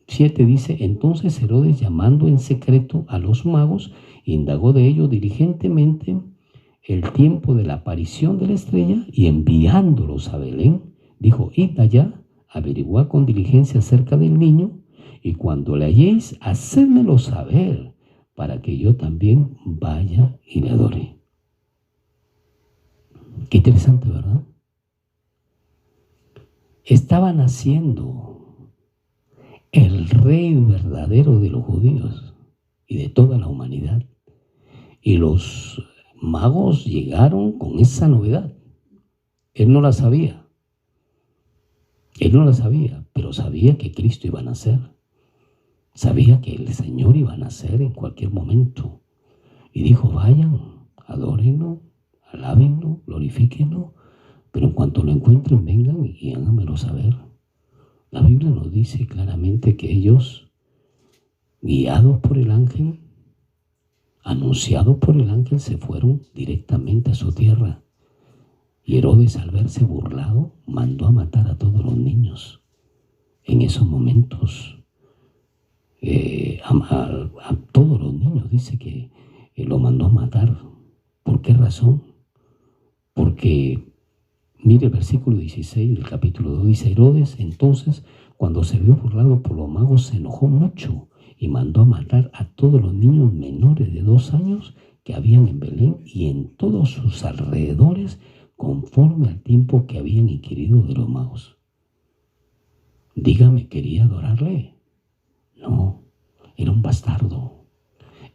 7 dice: entonces Herodes, llamando en secreto a los magos, indagó de ellos diligentemente el tiempo de la aparición de la estrella, y enviándolos a Belén, dijo: id allá, averiguad con diligencia acerca del niño, y cuando le halléis, hacedmelo saber, para que yo también vaya y le adore. Qué interesante, ¿verdad? Estaba naciendo el rey verdadero de los judíos y de toda la humanidad. Y los magos llegaron con esa novedad. Él no la sabía. Él no la sabía, pero sabía que Cristo iba a nacer. Sabía que el Señor iba a nacer en cualquier momento. Y dijo: vayan, adórenlo, alábenlo, glorifíquenlo, pero en cuanto lo encuentren, vengan y háganmelo saber. La Biblia nos dice claramente que ellos, guiados por el ángel, anunciados por el ángel, se fueron directamente a su tierra. Y Herodes, al verse burlado, mandó a matar a todos los niños. En esos momentos, a todos los niños, dice que lo mandó a matar. ¿Por qué razón? Porque, mire el versículo 16 del capítulo 2, dice: Herodes entonces, cuando se vio burlado por los magos, se enojó mucho y mandó a matar a todos los niños menores de 2 años que habían en Belén y en todos sus alrededores, conforme al tiempo que habían inquirido de los magos. Dígame, ¿quería adorarle? No, era un bastardo,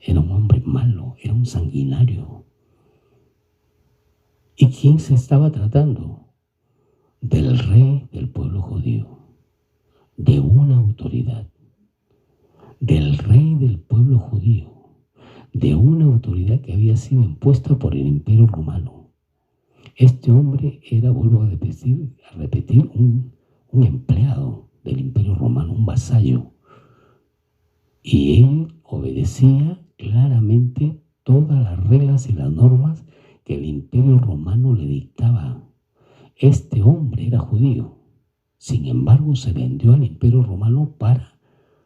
era un hombre malo, era un sanguinario. ¿Y quién se estaba tratando? Del rey del pueblo judío, de una autoridad, del rey del pueblo judío, de una autoridad que había sido impuesta por el Imperio Romano. Este hombre era, vuelvo a repetir, un empleado del Imperio Romano, un vasallo. Y él obedecía claramente todas las reglas y las normas que el Imperio Romano le dictaba. Este hombre era judío, sin embargo se vendió al Imperio Romano para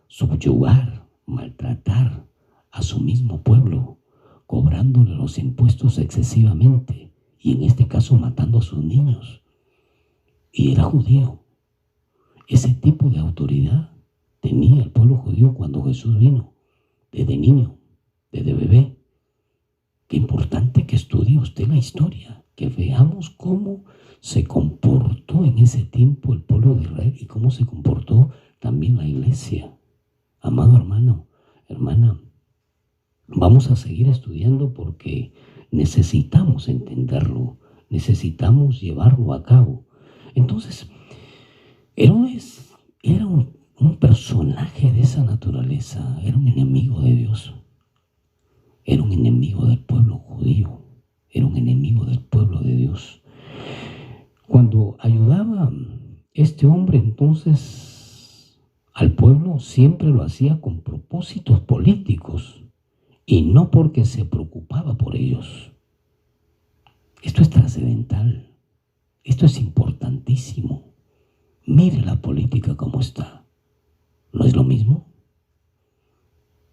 subyugar, maltratar a su mismo pueblo, cobrándole los impuestos excesivamente y en este caso matando a sus niños. Y era judío. Ese tipo de autoridad tenía el pueblo judío cuando Jesús vino, desde niño, desde bebé. Qué importante que estudie usted la historia, que veamos cómo se comportó en ese tiempo el pueblo de Israel y cómo se comportó también la iglesia. Amado hermano, hermana, vamos a seguir estudiando porque necesitamos entenderlo, necesitamos llevarlo a cabo. Entonces, Herodes era un personaje de esa naturaleza, era un enemigo de Dios, era un enemigo del pueblo judío, era un enemigo del pueblo de Dios. Cuando ayudaba este hombre entonces al pueblo, siempre lo hacía con propósitos políticos y no porque se preocupaba por ellos. Esto es trascendental, esto es importantísimo. Mire la política cómo está. ¿No es lo mismo?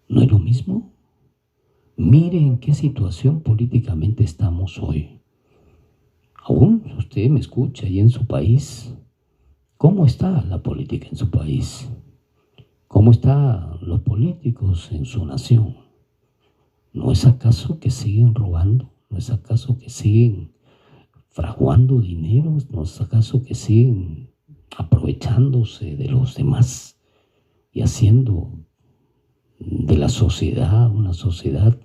¿No es lo mismo? Mire en qué situación políticamente estamos hoy. Aún usted me escucha y en su país, ¿cómo está la política en su país? ¿Cómo están los políticos en su nación? ¿No es acaso que siguen robando? ¿No es acaso que siguen fraguando dinero? ¿No es acaso que siguen aprovechándose de los demás y haciendo de la sociedad una sociedad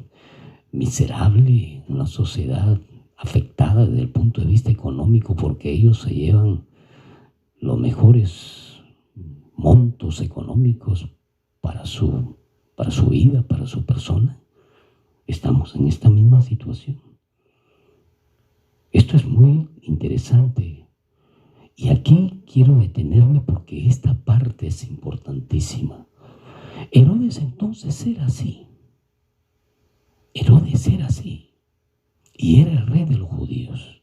miserable, una sociedad afectada desde el punto de vista económico, porque ellos se llevan los mejores montos económicos para su vida, para su persona? Estamos en esta misma situación. Esto es muy interesante. Y aquí quiero detenerme porque esta parte es importantísima. Herodes entonces era así. Herodes era así. Y era el rey de los judíos.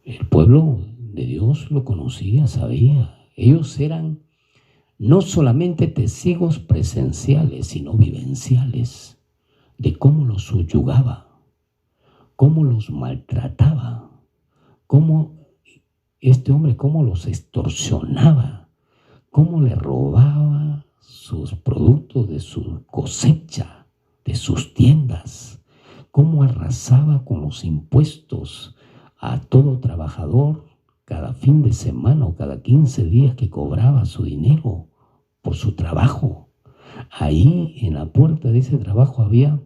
El pueblo de Dios lo conocía, sabía. Ellos eran no solamente testigos presenciales, sino vivenciales, de cómo los subyugaba, cómo los maltrataba, cómo este hombre, cómo los extorsionaba, cómo le robaba sus productos de su cosecha, de sus tiendas, cómo arrasaba con los impuestos a todo trabajador cada fin de semana o cada 15 días que cobraba su dinero por su trabajo. Ahí en la puerta de ese trabajo había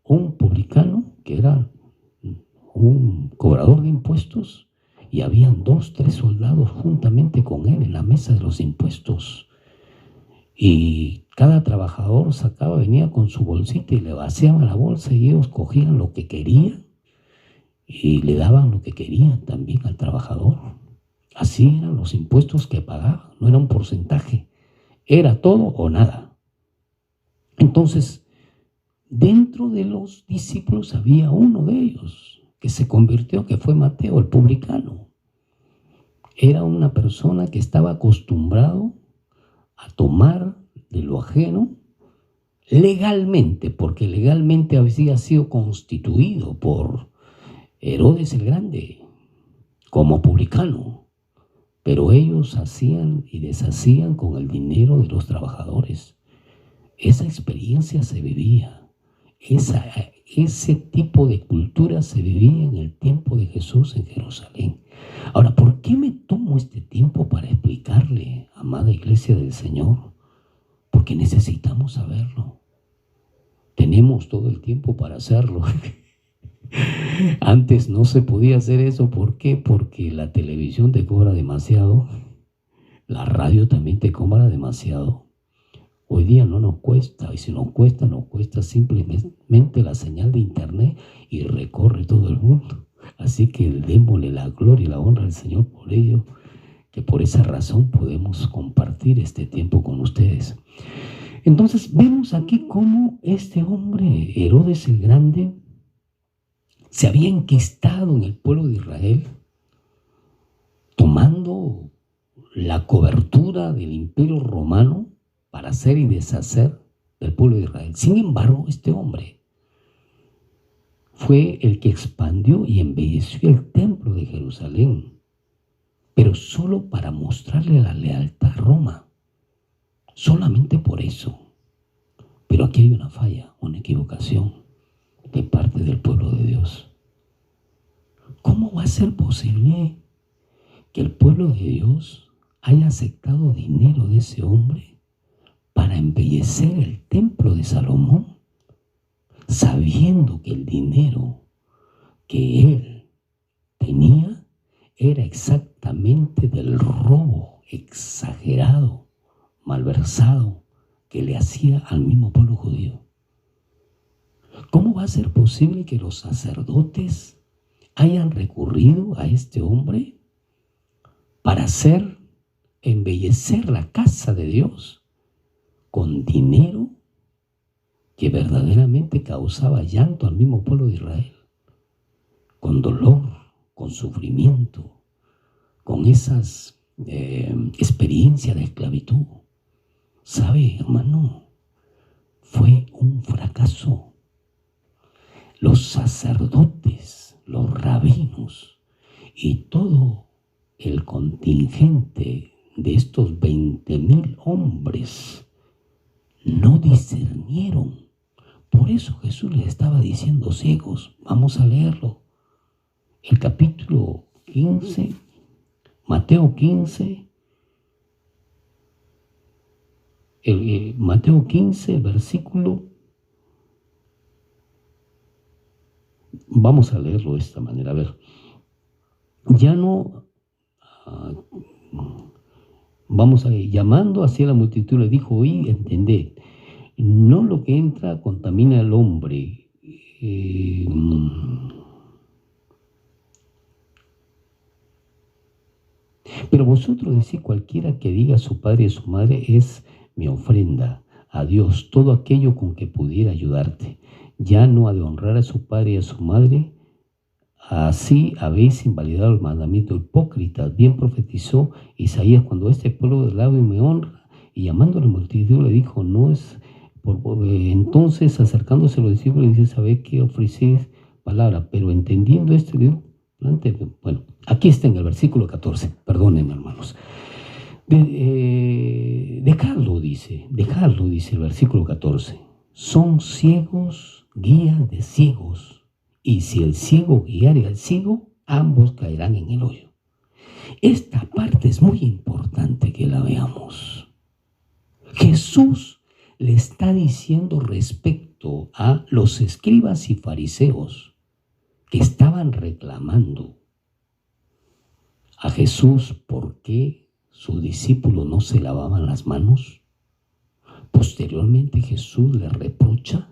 un publicano que era un cobrador de impuestos y habían 2, 3 soldados juntamente con él en la mesa de los impuestos. Y cada trabajador venía con su bolsita y le vaciaban la bolsa y ellos cogían lo que querían y le daban lo que querían también al trabajador. Así eran los impuestos que pagaban, no era un porcentaje, era todo o nada. Entonces, dentro de los discípulos había uno de ellos que se convirtió, que fue Mateo, el publicano. Era una persona que estaba acostumbrado a tomar de lo ajeno legalmente, porque legalmente había sido constituido por Herodes el Grande como publicano. Pero ellos hacían y deshacían con el dinero de los trabajadores. Esa experiencia se vivía. Ese tipo de cultura se vivía en el tiempo de Jesús en Jerusalén. Ahora, ¿por qué me tomo este tiempo para explicarle, amada Iglesia del Señor? Porque necesitamos saberlo. Tenemos todo el tiempo para hacerlo. Antes no se podía hacer eso. ¿Por qué? Porque la televisión te cobra demasiado, la radio también te cobra demasiado. Hoy día no nos cuesta, y si nos cuesta simplemente la señal de internet y recorre todo el mundo. Así que démosle la gloria y la honra al Señor por ello, que por esa razón podemos compartir este tiempo con ustedes. Entonces vemos aquí cómo este hombre, Herodes el Grande, se había enquistado en el pueblo de Israel, tomando la cobertura del imperio romano para hacer y deshacer del pueblo de Israel. Sin embargo, este hombre fue el que expandió y embelleció el templo de Jerusalén, pero solo para mostrarle la lealtad a Roma, solamente por eso. Pero aquí hay una falla, una equivocación de parte del pueblo de Dios. ¿Cómo va a ser posible que el pueblo de Dios haya aceptado dinero de ese hombre para embellecer el templo de Salomón, sabiendo que el dinero que él tenía era exactamente del robo exagerado, malversado, que le hacía al mismo pueblo judío? ¿Cómo va a ser posible que los sacerdotes hayan recurrido a este hombre para embellecer la casa de Dios con dinero que verdaderamente causaba llanto al mismo pueblo de Israel, con dolor, con sufrimiento, con esas experiencias de esclavitud? ¿Sabe, hermano? Fue un fracaso. Los sacerdotes, los rabinos y todo el contingente de estos 20,000 hombres no discernieron. Por eso Jesús les estaba diciendo ciegos. Vamos a leerlo. El capítulo 15, Mateo 15, Mateo 15, versículo. Vamos a leerlo de esta manera. A ver, ya no, vamos a ir llamando hacia la multitud, le dijo: oí, entended, no lo que entra contamina al hombre. Pero vosotros decís: cualquiera que diga a su padre y a su madre, es mi ofrenda a Dios, todo aquello con que pudiera ayudarte. Ya no ha de honrar a su padre y a su madre. Así habéis invalidado el mandamiento. Hipócritas, bien profetizó Isaías cuando: este pueblo de labio me honra y llamando a la multitud le dijo, no es... entonces acercándose a los discípulos dice, ¿sabéis qué ofrecéis palabra? Pero entendiendo esto, digo, bueno, aquí está en el versículo 14, perdónenme hermanos. Dejadlo, dice el versículo 14. Son ciegos, guías de ciegos, y si el ciego guiare al ciego, ambos caerán en el hoyo. Esta parte es muy importante que la veamos. Jesús le está diciendo respecto a los escribas y fariseos que estaban reclamando a Jesús por qué sus discípulos no se lavaban las manos. Posteriormente Jesús les reprocha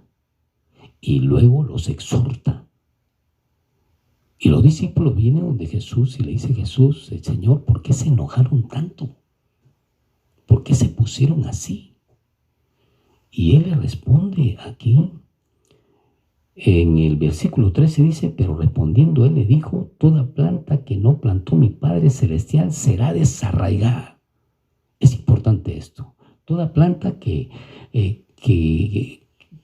y luego los exhorta. Y los discípulos vienen donde Jesús y le dice Jesús, el Señor, ¿por qué se enojaron tanto? ¿Por qué se pusieron así? Y él le responde aquí, en el versículo 13 dice, pero respondiendo él le dijo, toda planta que no plantó mi Padre Celestial será desarraigada. Es importante esto. Toda planta que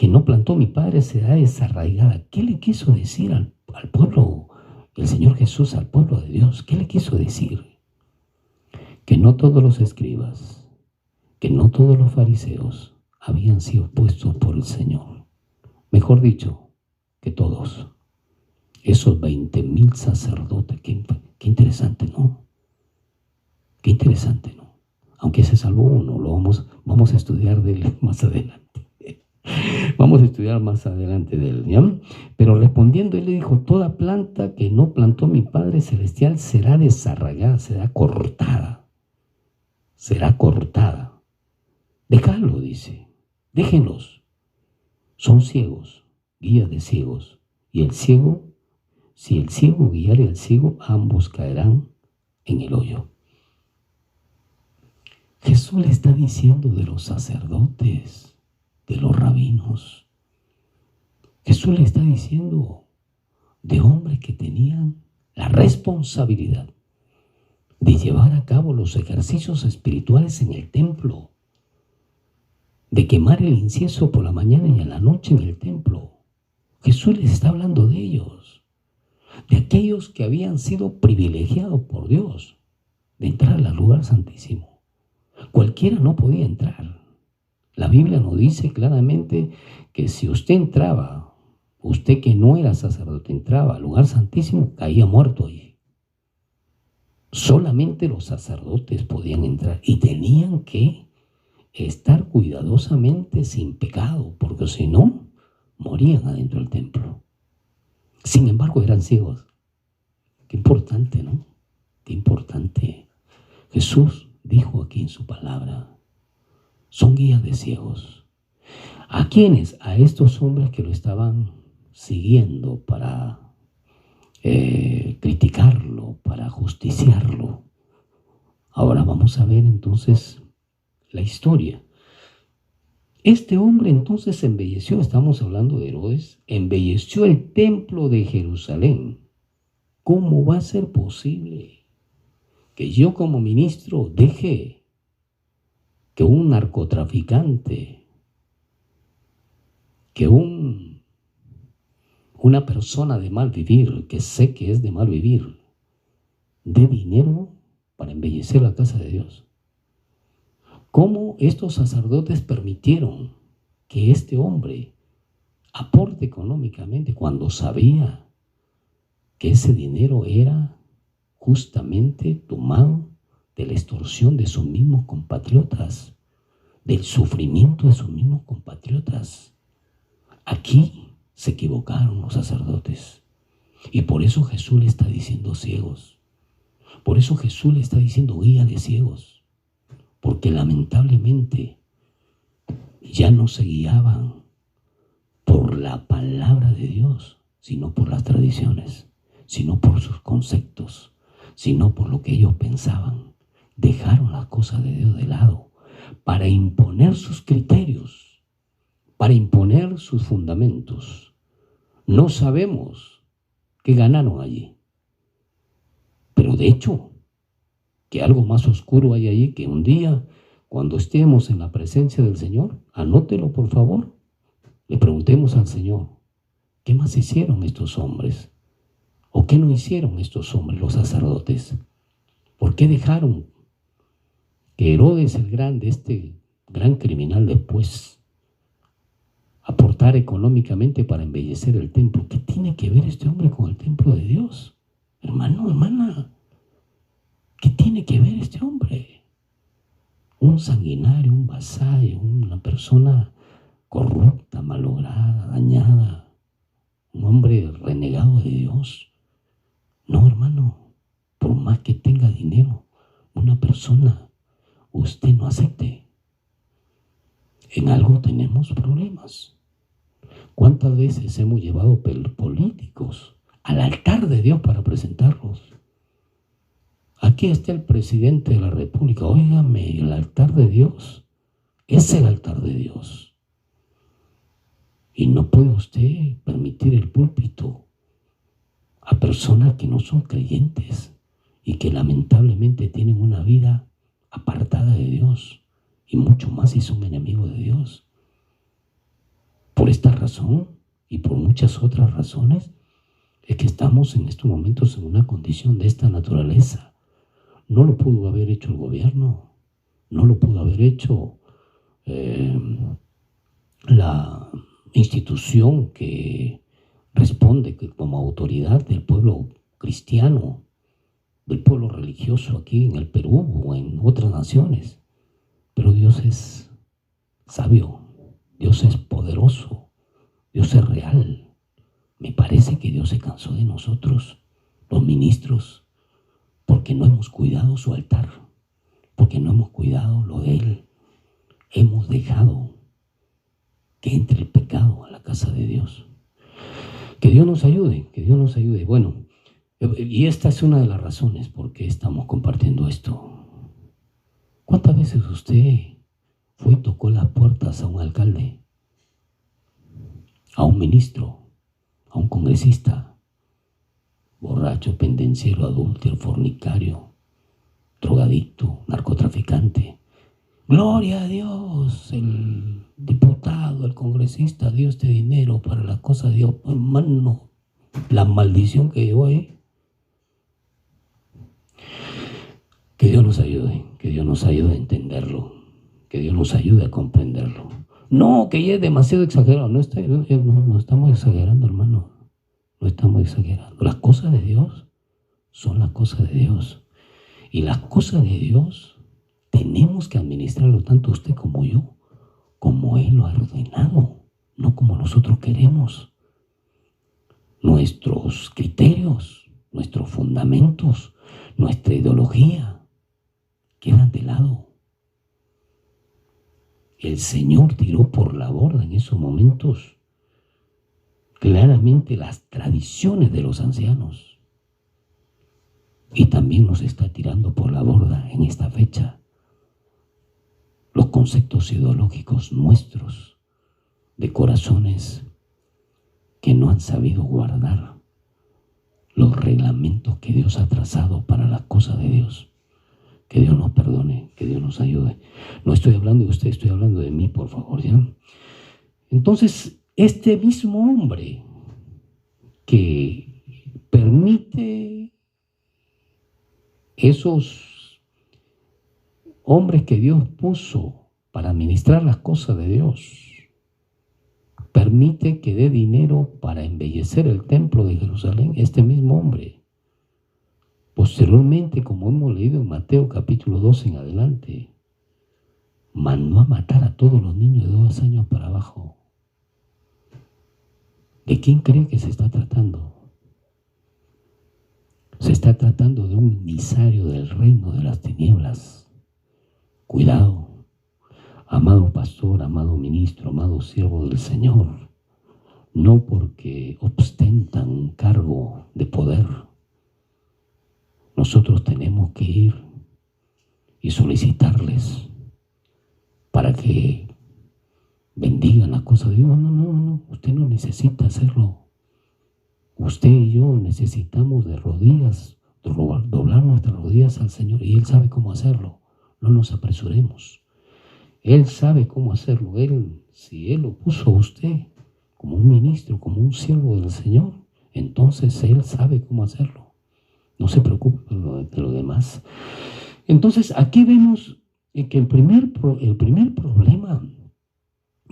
no plantó mi Padre será desarraigada. ¿Qué le quiso decir al pueblo, el Señor Jesús, al pueblo de Dios? ¿Qué le quiso decir? Que no todos los escribas, que no todos los fariseos habían sido puestos por el Señor. Mejor dicho, que todos. Esos 20,000 sacerdotes, qué interesante, ¿no? Qué interesante, ¿no? Aunque se salvó uno, vamos a estudiar de él más adelante. Vamos a estudiar más adelante de él, ¿ya? Pero respondiendo, él le dijo, toda planta que no plantó mi Padre Celestial será desarraigada, será cortada. Será cortada. Déjalo, dice. Déjenlos. Son ciegos, guías de ciegos. Y el ciego, si el ciego guiare al ciego, ambos caerán en el hoyo. Jesús le está diciendo de los sacerdotes, de los rabinos. Jesús le está diciendo de hombres que tenían la responsabilidad de llevar a cabo los ejercicios espirituales en el templo, de quemar el incienso por la mañana y en la noche en el templo. Jesús les está hablando de ellos, de aquellos que habían sido privilegiados por Dios de entrar al lugar santísimo. Cualquiera no podía entrar. La Biblia nos dice claramente que si usted entraba, usted que no era sacerdote entraba al lugar santísimo, caía muerto allí. Solamente los sacerdotes podían entrar y tenían que estar cuidadosamente sin pecado, porque si no, morían adentro del templo. Sin embargo, eran ciegos. Qué importante, ¿no? Qué importante. Jesús dijo aquí en su palabra, son guías de ciegos. ¿A quiénes? A estos hombres que lo estaban siguiendo para criticarlo, para justiciarlo. Ahora vamos a ver entonces la historia. Este hombre entonces embelleció, estamos hablando de Herodes, embelleció el templo de Jerusalén. ¿Cómo va a ser posible que yo como ministro deje que un narcotraficante, que una persona de mal vivir, que sé que es de mal vivir, dé dinero para embellecer la casa de Dios? ¿Cómo estos sacerdotes permitieron que este hombre aporte económicamente cuando sabía que ese dinero era justamente tomado de la extorsión de sus mismos compatriotas, del sufrimiento de sus mismos compatriotas? Aquí se equivocaron los sacerdotes y por eso Jesús le está diciendo ciegos. Por eso Jesús le está diciendo guía de ciegos. Porque lamentablemente ya no se guiaban por la palabra de Dios, sino por las tradiciones, sino por sus conceptos, sino por lo que ellos pensaban. Dejaron las cosas de Dios de lado para imponer sus criterios, para imponer sus fundamentos. No sabemos qué ganaron allí, pero de hecho que algo más oscuro hay allí, que un día cuando estemos en la presencia del Señor, anótelo por favor, le preguntemos al Señor, ¿qué más hicieron estos hombres? ¿O qué no hicieron estos hombres, los sacerdotes? ¿Por qué dejaron que Herodes el Grande, este gran criminal, después aportara económicamente para embellecer el templo? ¿Qué tiene que ver este hombre con el templo de Dios? Hermano, hermana, ¿qué tiene que ver este hombre? Un sanguinario, un vasallo, una persona corrupta, malograda, dañada, un hombre renegado de Dios. No, hermano, por más que tenga dinero, una persona, usted no acepte. En algo tenemos problemas. ¿Cuántas veces hemos llevado políticos al altar de Dios para presentarlos? Aquí está el presidente de la República. Óigame, el altar de Dios es el altar de Dios. Y no puede usted permitir el púlpito a personas que no son creyentes y que lamentablemente tienen una vida apartada de Dios, y mucho más si son enemigos de Dios. Por esta razón y por muchas otras razones es que estamos en estos momentos en una condición de esta naturaleza. No lo pudo haber hecho el gobierno, no lo pudo haber hecho la institución que responde como autoridad del pueblo cristiano, del pueblo religioso aquí en el Perú o en otras naciones. Pero Dios es sabio, Dios es poderoso, Dios es real. Me parece que Dios se cansó de nosotros, los ministros, porque no hemos cuidado su altar, porque no hemos cuidado lo de Él. Hemos dejado que entre el pecado a la casa de Dios. Que Dios nos ayude, que Dios nos ayude. Bueno, y esta es una de las razones por qué estamos compartiendo esto. ¿Cuántas veces usted fue y tocó las puertas a un alcalde, a un ministro, a un congresista, borracho, pendenciero, adúltero, fornicario, drogadicto, narcotraficante? Gloria a Dios, el diputado, el congresista dio este dinero para la cosa de Dios. Hermano, la maldición que llevó ahí. Que Dios nos ayude, que Dios nos ayude a entenderlo, que Dios nos ayude a comprenderlo. No, que ya es demasiado exagerado. No estamos exagerando, hermano. No estamos exagerando. Las cosas de Dios son las cosas de Dios. Y las cosas de Dios tenemos que administrarlo tanto usted como yo, como Él lo ha ordenado, no como nosotros queremos. Nuestros criterios, nuestros fundamentos, nuestra ideología quedan de lado. El Señor tiró por la borda en esos momentos claramente las tradiciones de los ancianos, y también nos está tirando por la borda en esta fecha los conceptos ideológicos nuestros, de corazones que no han sabido guardar los reglamentos que Dios ha trazado para las cosas de Dios. Que Dios nos perdone, que Dios nos ayude. No estoy hablando de usted, estoy hablando de mí, por favor, ¿ya? Entonces, este mismo hombre que permite esos hombres que Dios puso para administrar las cosas de Dios, permite que dé dinero para embellecer el templo de Jerusalén, este mismo hombre. Posteriormente, como hemos leído en Mateo capítulo 2 en adelante, mandó a matar a todos los niños de 2 años para abajo. ¿De quién cree que se está tratando? Se está tratando de un emisario del reino de las tinieblas. Cuidado, amado pastor, amado ministro, amado siervo del Señor, no porque ostentan un cargo de poder. Nosotros tenemos que ir y solicitarles para que bendigan la cosa de Dios. No, usted no necesita hacerlo. Usted y yo necesitamos de rodillas, doblar nuestras rodillas al Señor, y Él sabe cómo hacerlo. No nos apresuremos. Él sabe cómo hacerlo. Si Él lo puso a usted como un ministro, como un siervo del Señor, entonces Él sabe cómo hacerlo. No se preocupe de lo demás. Entonces, aquí vemos que el primer problema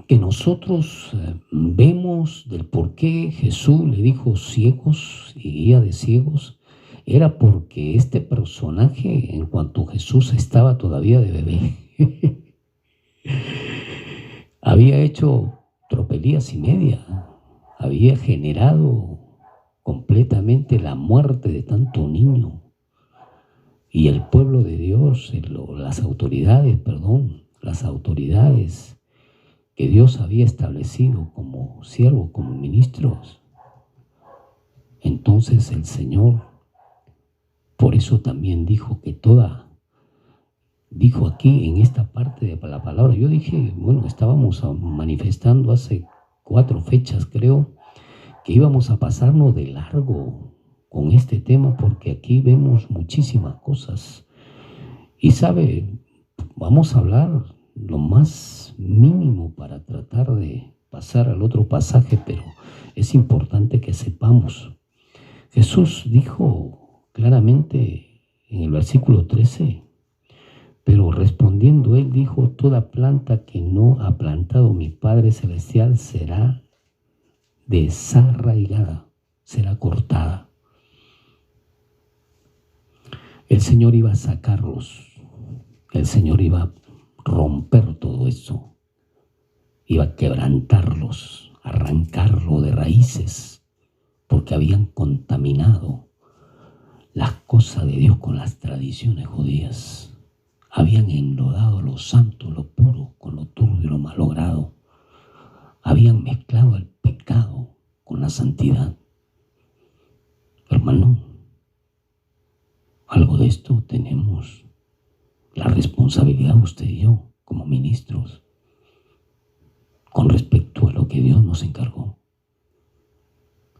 que nosotros vemos del por qué Jesús le dijo ciegos y guía de ciegos, era porque este personaje, en cuanto Jesús estaba todavía de bebé, había hecho tropelías y media, había generado completamente la muerte de tanto niño. Y el pueblo de Dios, las autoridades que Dios había establecido como siervos, como ministros. Entonces el Señor, por eso también dijo aquí en esta parte de la palabra, yo dije, bueno, estábamos manifestando hace 4 fechas, creo, que íbamos a pasarnos de largo con este tema porque aquí vemos muchísimas cosas. Y sabe, vamos a hablar lo más mínimo para tratar de pasar al otro pasaje, pero es importante que sepamos. Jesús dijo claramente en el versículo 13, pero respondiendo él dijo, toda planta que no ha plantado mi Padre Celestial será desarraigada, será cortada. El Señor iba a sacarlos, el Señor iba a romper todo eso, iba a quebrantarlos, arrancarlo de raíces, porque habían contaminado las cosas de Dios con las tradiciones judías. Habían enlodado lo santo, lo puro, con lo turbio y lo malogrado. Habían mezclado el pecado con la santidad. Hermano, algo de esto tenemos la responsabilidad usted y yo como ministros con respecto a lo que Dios nos encargó.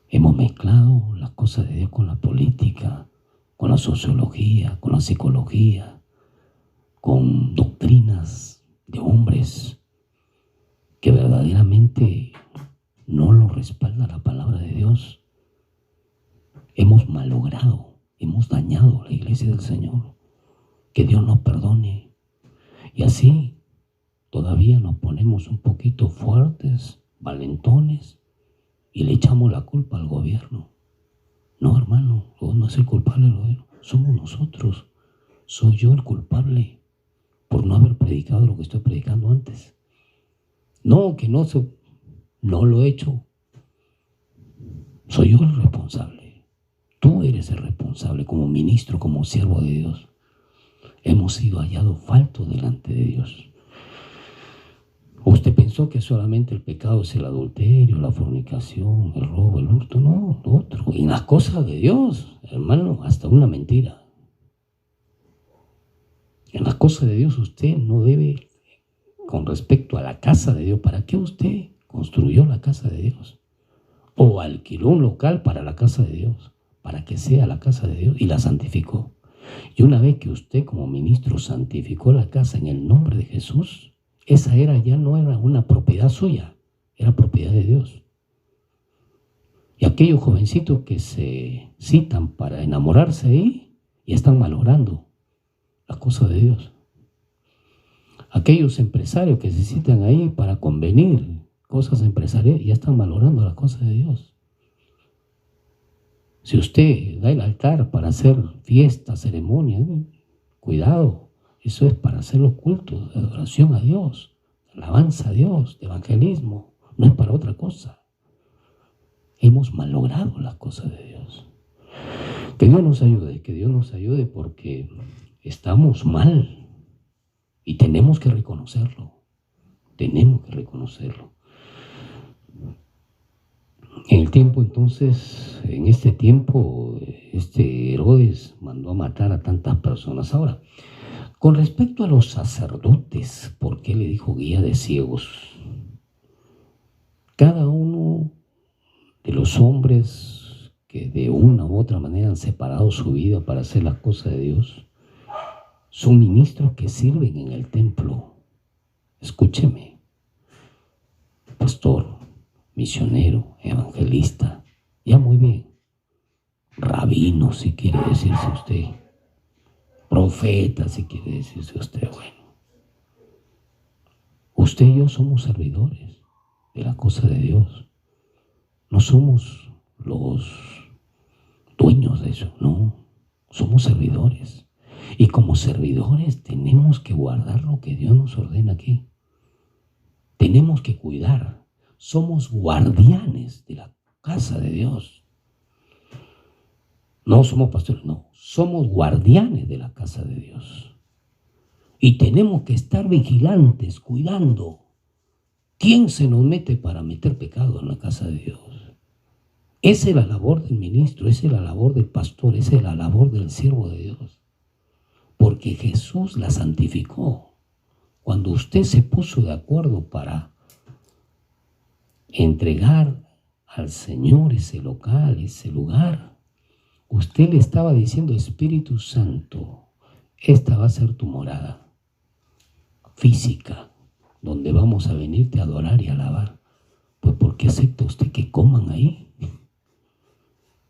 Hemos mezclado las cosas de Dios con la política, con la sociología, con la psicología, con doctrinas de hombres que verdaderamente no lo respalda la palabra de Dios. Hemos malogrado, hemos dañado la iglesia del Señor. Que Dios nos perdone. Y así todavía nos ponemos un poquito fuertes, valentones, y le echamos la culpa al gobierno. No, hermano, no es el culpable del gobierno, somos nosotros. Soy yo el culpable por no haber predicado lo que estoy predicando antes. No, que no lo he hecho. Soy yo el responsable. Tú eres el responsable como ministro, como siervo de Dios. Hemos sido hallados faltos delante de Dios. ¿Usted pensó que solamente el pecado es el adulterio, la fornicación, el robo, el hurto? No, lo otro. Y en las cosas de Dios, hermano, hasta una mentira. En las cosas de Dios usted no debe, con respecto a la casa de Dios, ¿para qué usted construyó la casa de Dios? O alquiló un local para la casa de Dios, para que sea la casa de Dios y la santificó. Y una vez que usted como ministro santificó la casa en el nombre de Jesús, esa ya no era una propiedad suya, era propiedad de Dios. Y aquellos jovencitos que se citan para enamorarse ahí, ya están malogrando las cosas de Dios. Aquellos empresarios que se citan ahí para convenir cosas empresariales, ya están malogrando las cosas de Dios. Si usted da el altar para hacer fiestas, ceremonias, cuidado, eso es para hacer los cultos de adoración a Dios, de alabanza a Dios, de evangelismo, no es para otra cosa. Hemos malogrado las cosas de Dios. Que Dios nos ayude porque estamos mal y tenemos que reconocerlo. En el tiempo entonces, en este tiempo, Herodes mandó a matar a tantas personas. Ahora, con respecto a los sacerdotes, ¿por qué le dijo guía de ciegos? Cada uno de los hombres que de una u otra manera han separado su vida para hacer las cosas de Dios, son ministros que sirven en el templo. Escúcheme, pastor, misionero, evangelista, ya muy bien, rabino si quiere decirse usted, profeta si quiere decirse usted, bueno. Usted y yo somos servidores de la cosa de Dios. No somos los dueños de eso, no. Somos servidores. Y como servidores tenemos que guardar lo que Dios nos ordena aquí. Tenemos que cuidar. Somos guardianes de la casa de Dios. No somos pastores, no. Somos guardianes de la casa de Dios. Y tenemos que estar vigilantes, cuidando. ¿Quién se nos mete para meter pecado en la casa de Dios? Esa es la labor del ministro, esa es la labor del pastor, esa es la labor del siervo de Dios. Porque Jesús la santificó. Cuando usted se puso de acuerdo para entregar al Señor ese local, ese lugar, usted le estaba diciendo: Espíritu Santo, esta va a ser tu morada física, donde vamos a venirte a adorar y alabar. Pues ¿por qué acepta usted que coman ahí?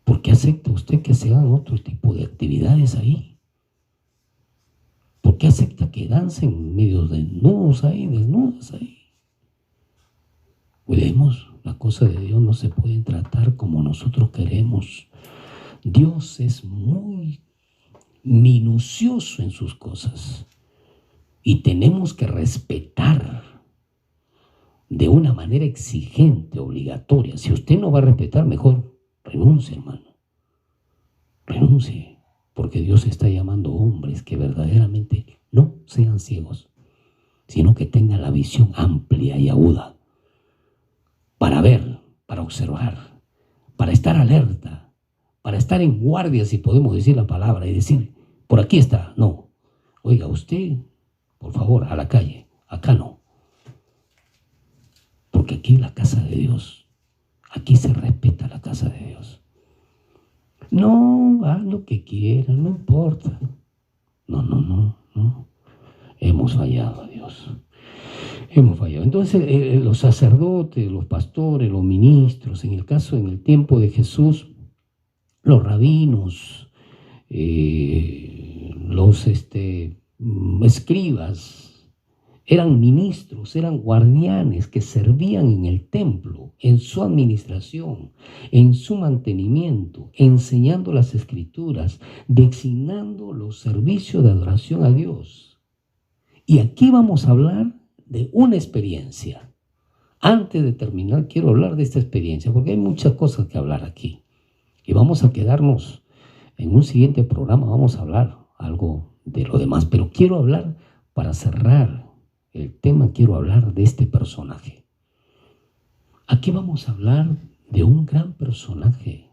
¿Por qué acepta usted que se hagan otro tipo de actividades ahí? ¿Por qué acepta que dancen medio desnudos ahí, desnudas ahí? Cuidemos, las cosas de Dios no se pueden tratar como nosotros queremos. Dios es muy minucioso en sus cosas y tenemos que respetar de una manera exigente, obligatoria. Si usted no va a respetar, mejor renuncie, hermano. Renuncie, porque Dios está llamando hombres que verdaderamente no sean ciegos, sino que tengan la visión amplia y aguda para ver, para observar, para estar alerta, para estar en guardia, si podemos decir la palabra, y decir: por aquí está. No, oiga, usted, por favor, a la calle, acá no. Porque aquí es la casa de Dios. Aquí se respeta la casa de Dios. No, haz lo que quieras, no importa. No. Hemos fallado a Dios. Hemos fallado. Entonces, los sacerdotes, los pastores, los ministros, en el tiempo de Jesús, los rabinos, los escribas, eran ministros, eran guardianes que servían en el templo, en su administración, en su mantenimiento, enseñando las escrituras, designando los servicios de adoración a Dios. Y aquí vamos a hablar de una experiencia. Antes de terminar, quiero hablar de esta experiencia, porque hay muchas cosas que hablar aquí. Y vamos a quedarnos en un siguiente programa, vamos a hablar algo de lo demás, pero quiero hablar, para cerrar el tema, quiero hablar de este personaje. Aquí vamos a hablar de un gran personaje,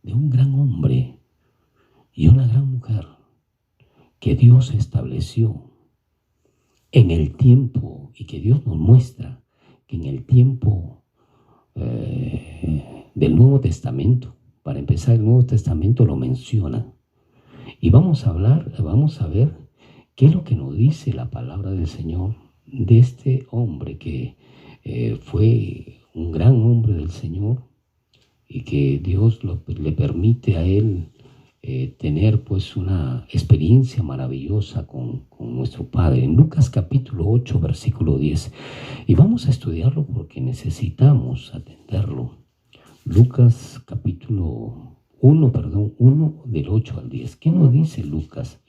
de un gran hombre y una gran mujer que Dios estableció en el tiempo, y que Dios nos muestra que en el tiempo del Nuevo Testamento, para empezar, el Nuevo Testamento lo menciona. Y vamos a ver qué es lo que nos dice la palabra del Señor de este hombre que fue un gran hombre del Señor, y que Dios le permite a él tener pues una experiencia maravillosa con nuestro Padre. En Lucas capítulo 8, versículo 10. Y vamos a estudiarlo porque necesitamos atenderlo. Lucas capítulo 1 del 8 al 10. ¿Qué nos dice Lucas?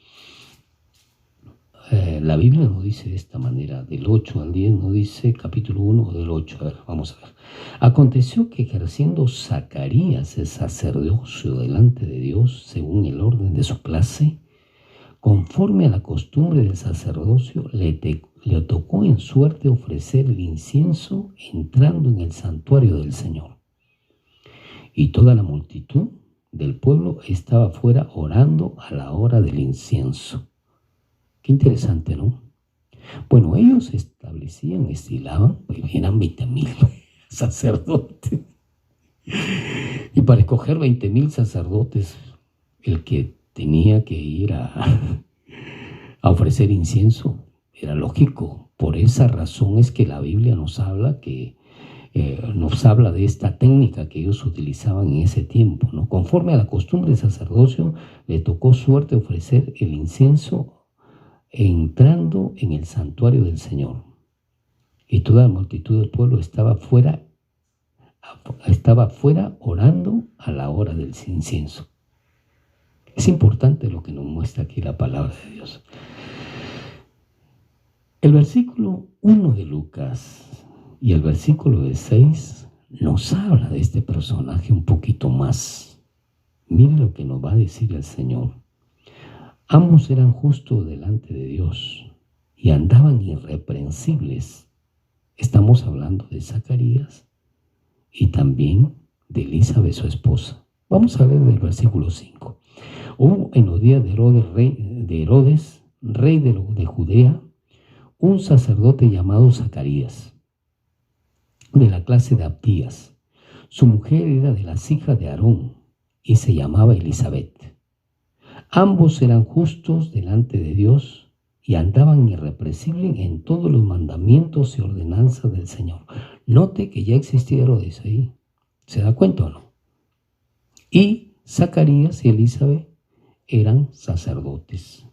La Biblia nos dice de esta manera, del 8 al 10 nos dice, capítulo 1 del 8, a ver, vamos a ver. Aconteció que ejerciendo Zacarías el sacerdocio delante de Dios, según el orden de su clase, conforme a la costumbre del sacerdocio, le tocó en suerte ofrecer el incienso entrando en el santuario del Señor. Y toda la multitud del pueblo estaba fuera orando a la hora del incienso. Qué interesante, ¿no? Bueno, ellos estilaban, pues eran 20,000 sacerdotes. Y para escoger 20,000 sacerdotes, el que tenía que ir a ofrecer incienso, Era lógico. Por esa razón es que la Biblia nos habla de esta técnica que ellos utilizaban en ese tiempo, ¿no? Conforme a la costumbre del sacerdocio, le tocó suerte ofrecer el incienso entrando en el santuario del Señor. Y toda la multitud del pueblo estaba fuera orando a la hora del incienso. Es importante lo que nos muestra aquí la palabra de Dios. El versículo 1 de Lucas y el versículo 6 nos habla de este personaje un poquito más. Mire lo que nos va a decir el Señor. Ambos eran justos delante de Dios y andaban irreprensibles. Estamos hablando de Zacarías y también de Elizabeth, su esposa. Vamos a ver del versículo 5. Hubo en los días de Herodes, rey de Judea, un sacerdote llamado Zacarías, de la clase de Abdías. Su mujer era de las hijas de Aarón y se llamaba Elizabeth. Ambos eran justos delante de Dios y andaban irreprensibles en todos los mandamientos y ordenanzas del Señor. Note que ya existía Herodes ahí. ¿Se da cuenta o no? Y Zacarías y Elizabeth eran sacerdotes.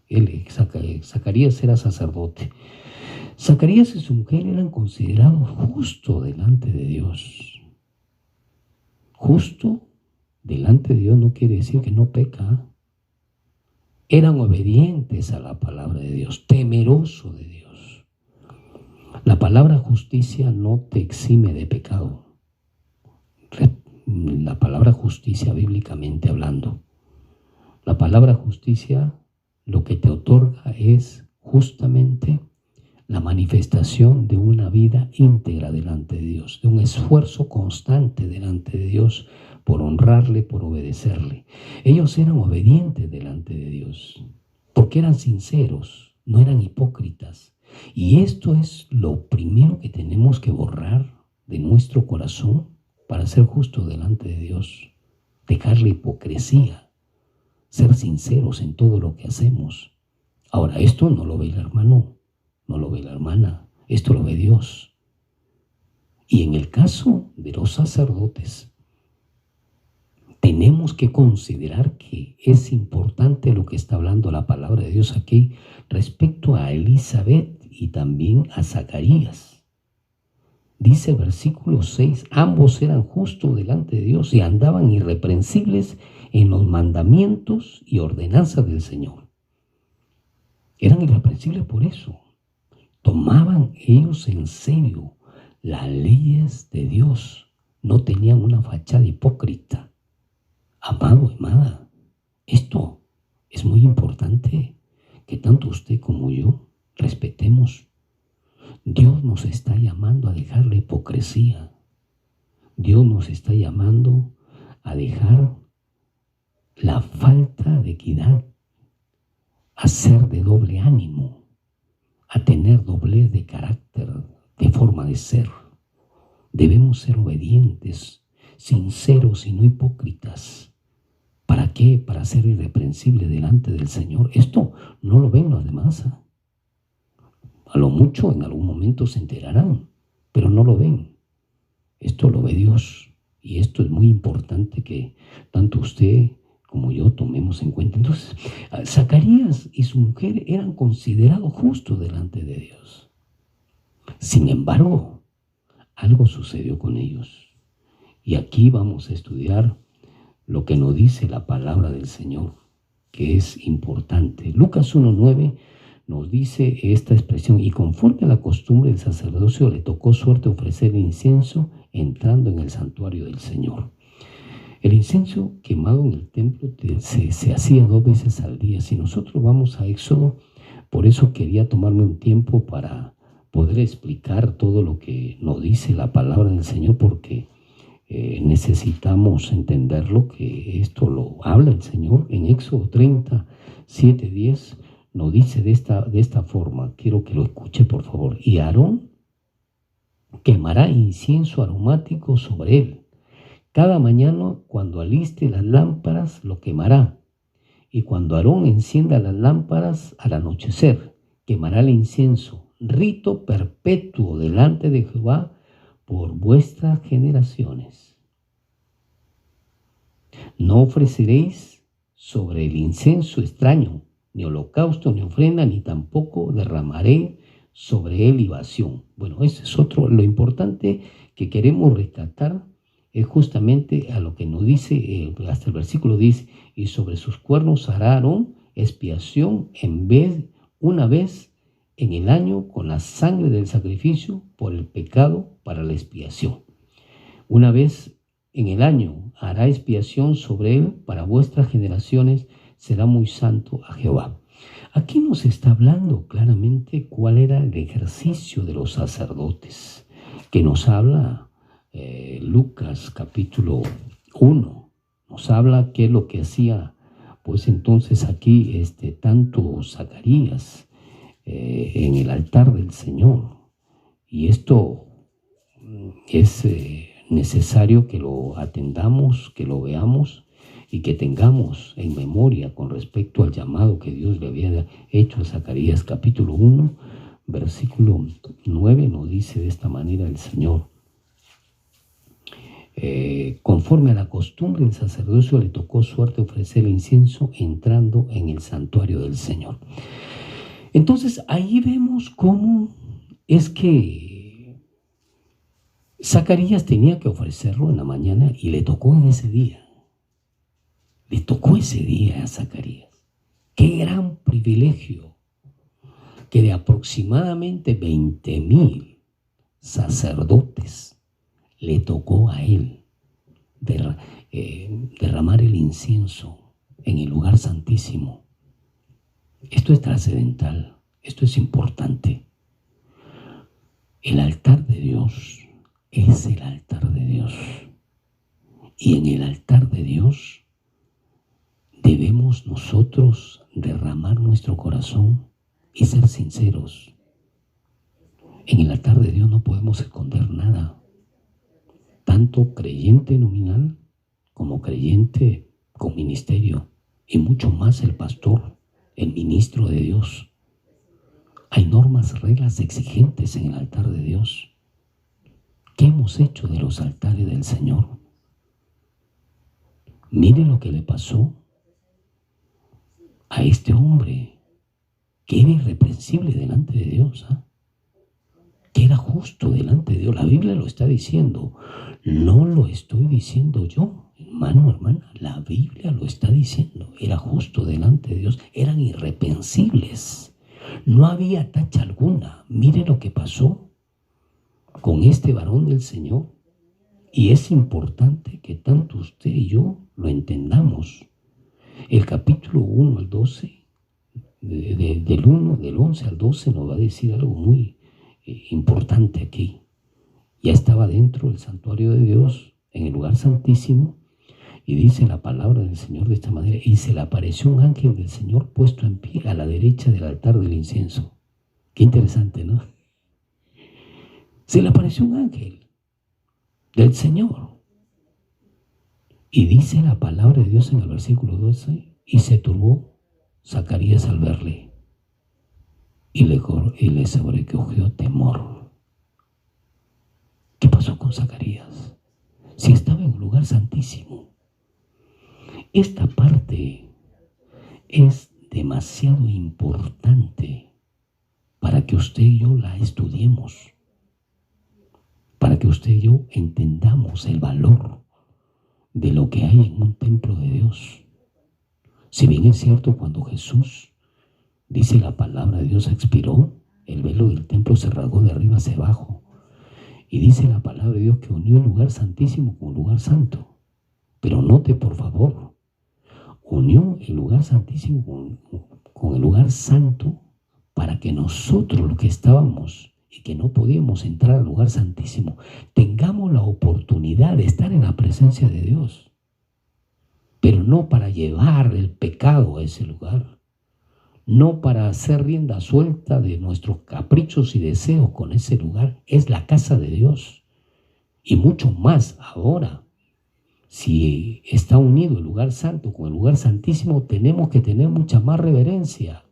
Zacarías era sacerdote. Zacarías y su mujer eran considerados justos delante de Dios. Justo delante de Dios no quiere decir que no peca. Eran obedientes a la palabra de Dios, temerosos de Dios. La palabra justicia no te exime de pecado. La palabra justicia, bíblicamente hablando, la palabra justicia lo que te otorga es justamente la manifestación de una vida íntegra delante de Dios, de un esfuerzo constante delante de Dios por honrarle, por obedecerle. Ellos eran obedientes delante de Dios, porque eran sinceros, no eran hipócritas. Y esto es lo primero que tenemos que borrar de nuestro corazón para ser justos delante de Dios. Dejar la hipocresía, ser sinceros en todo lo que hacemos. Ahora, esto no lo ve el hermano, no lo ve la hermana, esto lo ve Dios. Y en el caso de los sacerdotes, tenemos que considerar que es importante lo que está hablando la palabra de Dios aquí respecto a Elizabeth y también a Zacarías. Dice el versículo 6, ambos eran justos delante de Dios y andaban irreprensibles en los mandamientos y ordenanzas del Señor. Eran irreprensibles por eso. Tomaban ellos en serio las leyes de Dios. No tenían una fachada hipócrita. Amado, amada, esto es muy importante que tanto usted como yo respetemos. Dios nos está llamando a dejar la hipocresía. Dios nos está llamando a dejar la falta de equidad, a ser de doble ánimo, a tener doblez de carácter, de forma de ser. Debemos ser obedientes, sinceros y no hipócritas. ¿Para qué? Para ser irreprensible delante del Señor. Esto no lo ven los demás. A lo mucho en algún momento se enterarán, pero no lo ven. Esto lo ve Dios. Y esto es muy importante que tanto usted como yo tomemos en cuenta. Entonces, Zacarías y su mujer eran considerados justos delante de Dios. Sin embargo, algo sucedió con ellos. Y aquí vamos a estudiar lo que nos dice la palabra del Señor, que es importante. Lucas 1:9 nos dice esta expresión: y conforme a la costumbre del sacerdocio le tocó suerte ofrecer incienso entrando en el santuario del Señor. El incienso quemado en el templo se hacía 2 veces al día. Si nosotros vamos a Éxodo, por eso quería tomarme un tiempo para poder explicar todo lo que nos dice la palabra del Señor, porque necesitamos entenderlo, que esto lo habla el Señor en Éxodo 37:10. Nos dice de esta forma, quiero que lo escuche por favor: y Aarón quemará incienso aromático sobre él. Cada mañana cuando aliste las lámparas lo quemará, y cuando Aarón encienda las lámparas al anochecer, quemará el incienso, rito perpetuo delante de Jehová por vuestras generaciones. No ofreceréis sobre el incienso extraño, ni holocausto, ni ofrenda, ni tampoco derramaré sobre él libación. Bueno, ese es otro. Lo importante que queremos rescatar es justamente a lo que nos dice, hasta el versículo dice, y sobre sus cuernos hará Aarón expiación una vez en el año con la sangre del sacrificio por el pecado para la expiación. Una vez en el año hará expiación sobre él para vuestras generaciones, será muy santo a Jehová. Aquí nos está hablando claramente cuál era el ejercicio de los sacerdotes, que nos habla Lucas capítulo 1, nos habla qué es lo que hacía, pues entonces aquí tanto Zacarías en el altar del Señor. Y esto es necesario que lo atendamos, que lo veamos y que tengamos en memoria con respecto al llamado que Dios le había hecho a Zacarías capítulo 1, versículo 9, nos dice de esta manera el Señor. Conforme a la costumbre, el sacerdocio le tocó suerte ofrecer el incienso entrando en el santuario del Señor. Entonces ahí vemos cómo es que Zacarías tenía que ofrecerlo en la mañana y le tocó en ese día. Le tocó ese día a Zacarías. Qué gran privilegio que de aproximadamente 20,000 sacerdotes le tocó a él derramar el incienso en el lugar santísimo. Esto es trascendental, esto es importante. El altar de Dios es el altar de Dios. Y en el altar de Dios debemos nosotros derramar nuestro corazón y ser sinceros. En el altar de Dios no podemos esconder nada. Tanto creyente nominal como creyente con ministerio, y mucho más el pastor, el ministro de Dios. Hay normas, reglas exigentes en el altar de Dios. ¿Qué hemos hecho de los altares del Señor? Mire lo que le pasó a este hombre, que era irreprensible delante de Dios, que era justo delante de Dios. La Biblia lo está diciendo, no lo estoy diciendo yo, hermano, hermana, la Biblia lo está diciendo. Era justo delante de Dios, eran irreprensibles, no había tacha alguna. Mire lo que pasó con este varón del Señor. Y es importante que tanto usted y yo lo entendamos. El capítulo 1 al 12, del 11 al 12 nos va a decir algo muy importante aquí. Ya estaba dentro del santuario de Dios, en el lugar santísimo, y dice la palabra del Señor de esta manera: y se le apareció un ángel del Señor puesto en pie a la derecha del altar del incienso. Qué interesante, ¿no? Se le apareció un ángel del Señor. Y dice la palabra de Dios en el versículo 12, y se turbó Zacarías al verle, y le sobrecogió temor. ¿Qué pasó con Zacarías? Si estaba en un lugar santísimo. Esta parte es demasiado importante para que usted y yo la estudiemos, para que usted y yo entendamos el valor de lo que hay en un templo de Dios. Si bien es cierto, cuando Jesús, dice la palabra de Dios, expiró, el velo del templo se rasgó de arriba hacia abajo. Y dice la palabra de Dios que unió el lugar santísimo con el lugar santo. Pero note, por favor, unió el lugar santísimo con el lugar santo para que nosotros, los que estábamos y que no podíamos entrar al lugar santísimo, tengamos la oportunidad de estar en la presencia de Dios. Pero no para llevar el pecado a ese lugar, no para hacer rienda suelta de nuestros caprichos y deseos con ese lugar. Es la casa de Dios. Y mucho más ahora, si está unido el lugar santo con el lugar santísimo, tenemos que tener mucha más reverencia,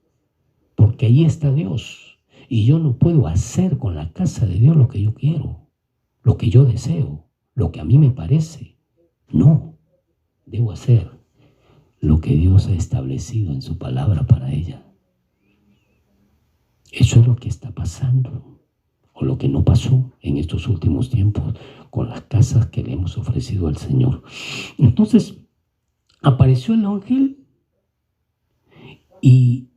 porque porque ahí está Dios. Y yo no puedo hacer con la casa de Dios lo que yo quiero, lo que yo deseo, lo que a mí me parece. No, debo hacer lo que Dios ha establecido en su palabra para ella. Eso es lo que está pasando, o lo que no pasó en estos últimos tiempos con las casas que le hemos ofrecido al Señor. Entonces, apareció el ángel, y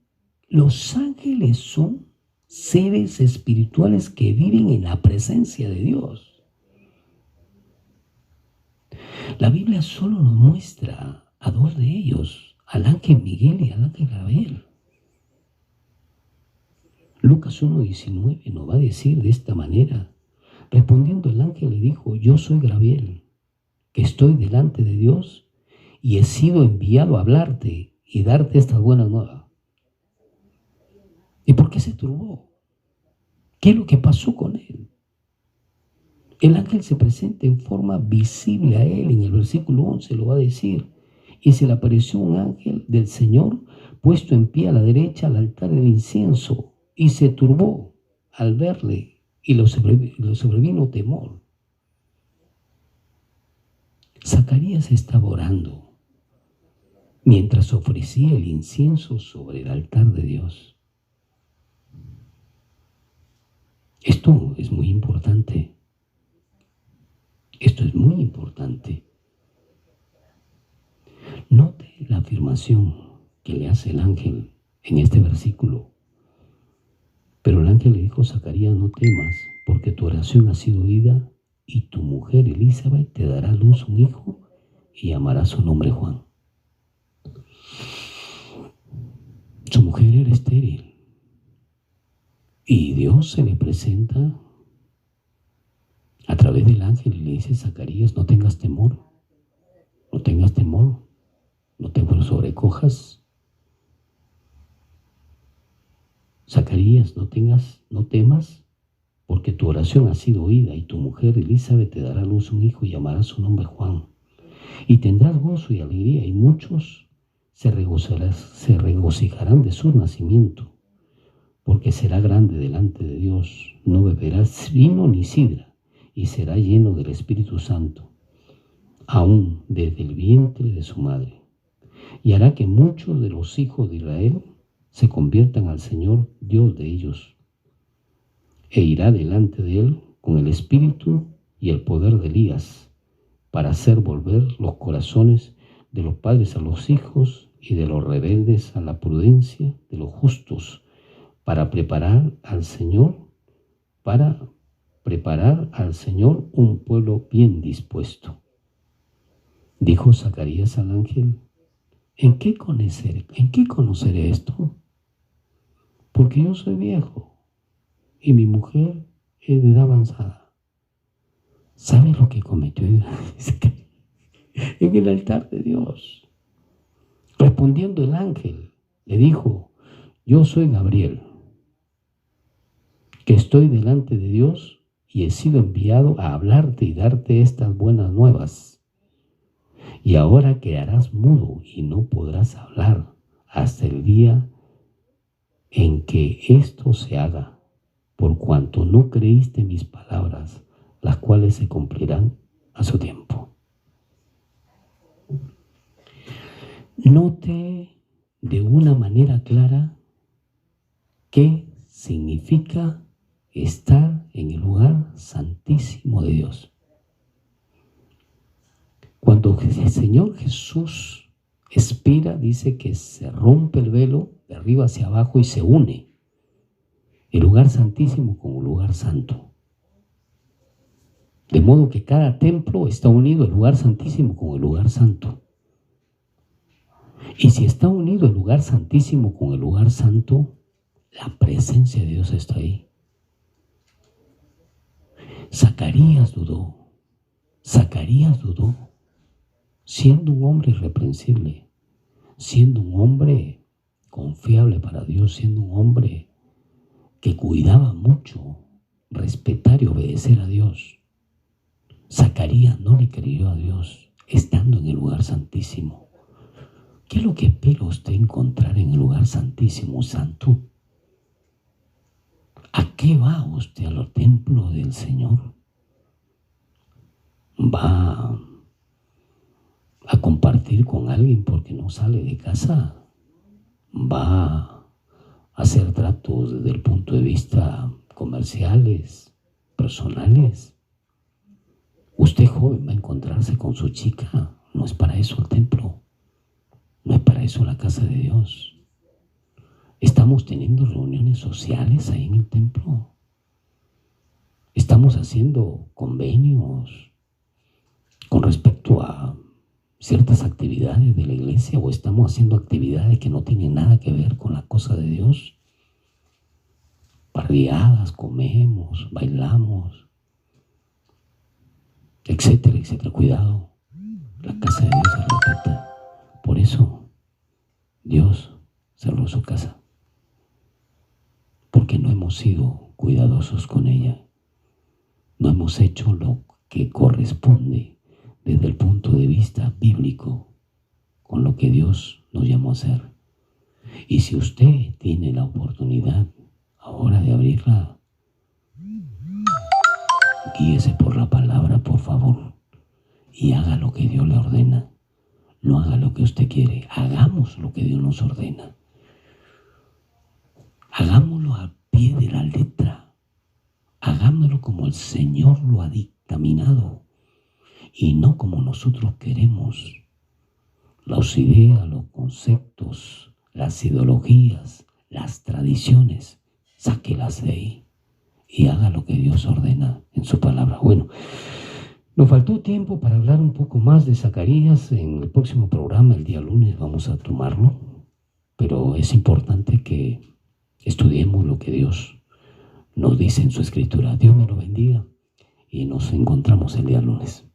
los ángeles son seres espirituales que viven en la presencia de Dios. La Biblia solo nos muestra a dos de ellos, al ángel Miguel y al ángel Gabriel. Lucas 1:19 nos va a decir de esta manera: respondiendo el ángel le dijo, yo soy Gabriel, que estoy delante de Dios y he sido enviado a hablarte y darte esta buena nueva. ¿Y por qué se turbó? ¿Qué es lo que pasó con él? El ángel se presenta en forma visible a él, en el versículo 11 lo va a decir. Y se le apareció un ángel del Señor puesto en pie a la derecha al altar del incienso, y se turbó al verle, y lo sobrevino temor. Zacarías estaba orando mientras ofrecía el incienso sobre el altar de Dios. Esto es muy importante. Esto es muy importante. Note la afirmación que le hace el ángel en este versículo. Pero el ángel le dijo: Zacarías, no temas, porque tu oración ha sido oída, y tu mujer Elizabeth te dará a luz un hijo y llamará su nombre Juan. Su mujer era estéril. Y Dios se le presenta a través del ángel y le dice: Zacarías, no tengas temor, no tengas temor, no te sobrecojas. Zacarías, no temas, porque tu oración ha sido oída, y tu mujer Elizabeth te dará a luz un hijo y llamará su nombre Juan. Y tendrás gozo y alegría, y muchos se regocijarán de su nacimiento, porque será grande delante de Dios. No beberá vino ni sidra, y será lleno del Espíritu Santo, aún desde el vientre de su madre. Y hará que muchos de los hijos de Israel se conviertan al Señor Dios de ellos, e irá delante de él con el espíritu y el poder de Elías, para hacer volver los corazones de los padres a los hijos y de los rebeldes a la prudencia de los justos, para preparar al Señor un pueblo bien dispuesto. Dijo Zacarías al ángel: ¿En qué conoceré esto? Porque yo soy viejo y mi mujer es de edad avanzada. ¿Sabe lo que cometió en el altar de Dios? Respondiendo el ángel, le dijo: yo soy Gabriel, que estoy delante de Dios y he sido enviado a hablarte y darte estas buenas nuevas. Y ahora quedarás mudo y no podrás hablar hasta el día en que esto se haga, por cuanto no creíste mis palabras, las cuales se cumplirán a su tiempo. Note de una manera clara qué significa estar en el lugar santísimo de Dios. Cuando el Señor Jesús expira, dice que se rompe el velo de arriba hacia abajo y se une el lugar santísimo con el lugar santo. De modo que cada templo está unido el lugar santísimo con el lugar santo. Y si está unido el lugar santísimo con el lugar santo, la presencia de Dios está ahí. Zacarías dudó, siendo un hombre irreprensible, siendo un hombre confiable para Dios, siendo un hombre que cuidaba mucho respetar y obedecer a Dios. Zacarías no le creyó a Dios estando en el lugar santísimo. ¿Qué es lo que espera usted encontrar en el lugar santísimo santo? ¿A qué va usted al templo del Señor? ¿Va a compartir con alguien porque no sale de casa? ¿Va a hacer tratos desde el punto de vista comerciales, personales? Usted, joven, va a encontrarse con su chica. No es para eso el templo. No es para eso la casa de Dios. Estamos teniendo reuniones sociales ahí en el templo. Estamos haciendo convenios con respecto a ciertas actividades de la iglesia, o estamos haciendo actividades que no tienen nada que ver con la cosa de Dios. Parriadas, comemos, bailamos, etcétera, etcétera. Cuidado, la casa de Dios se respeta. Por eso Dios cerró su casa, porque no hemos sido cuidadosos con ella. No hemos hecho lo que corresponde desde el punto de vista bíblico con lo que Dios nos llamó a hacer. Y si usted tiene la oportunidad ahora de abrirla, guíese por la palabra, por favor, y haga lo que Dios le ordena. No haga lo que usted quiere, hagamos lo que Dios nos ordena. Hagámoslo al pie de la letra. Hagámoslo como el Señor lo ha dictaminado y no como nosotros queremos. Las ideas, los conceptos, las ideologías, las tradiciones, sáquelas de ahí y haga lo que Dios ordena en su palabra. Bueno, nos faltó tiempo para hablar un poco más de Zacarías. En el próximo programa, el día lunes, vamos a tomarlo, pero es importante que estudiemos lo que Dios nos dice en su escritura. Dios me lo bendiga y nos encontramos el día lunes.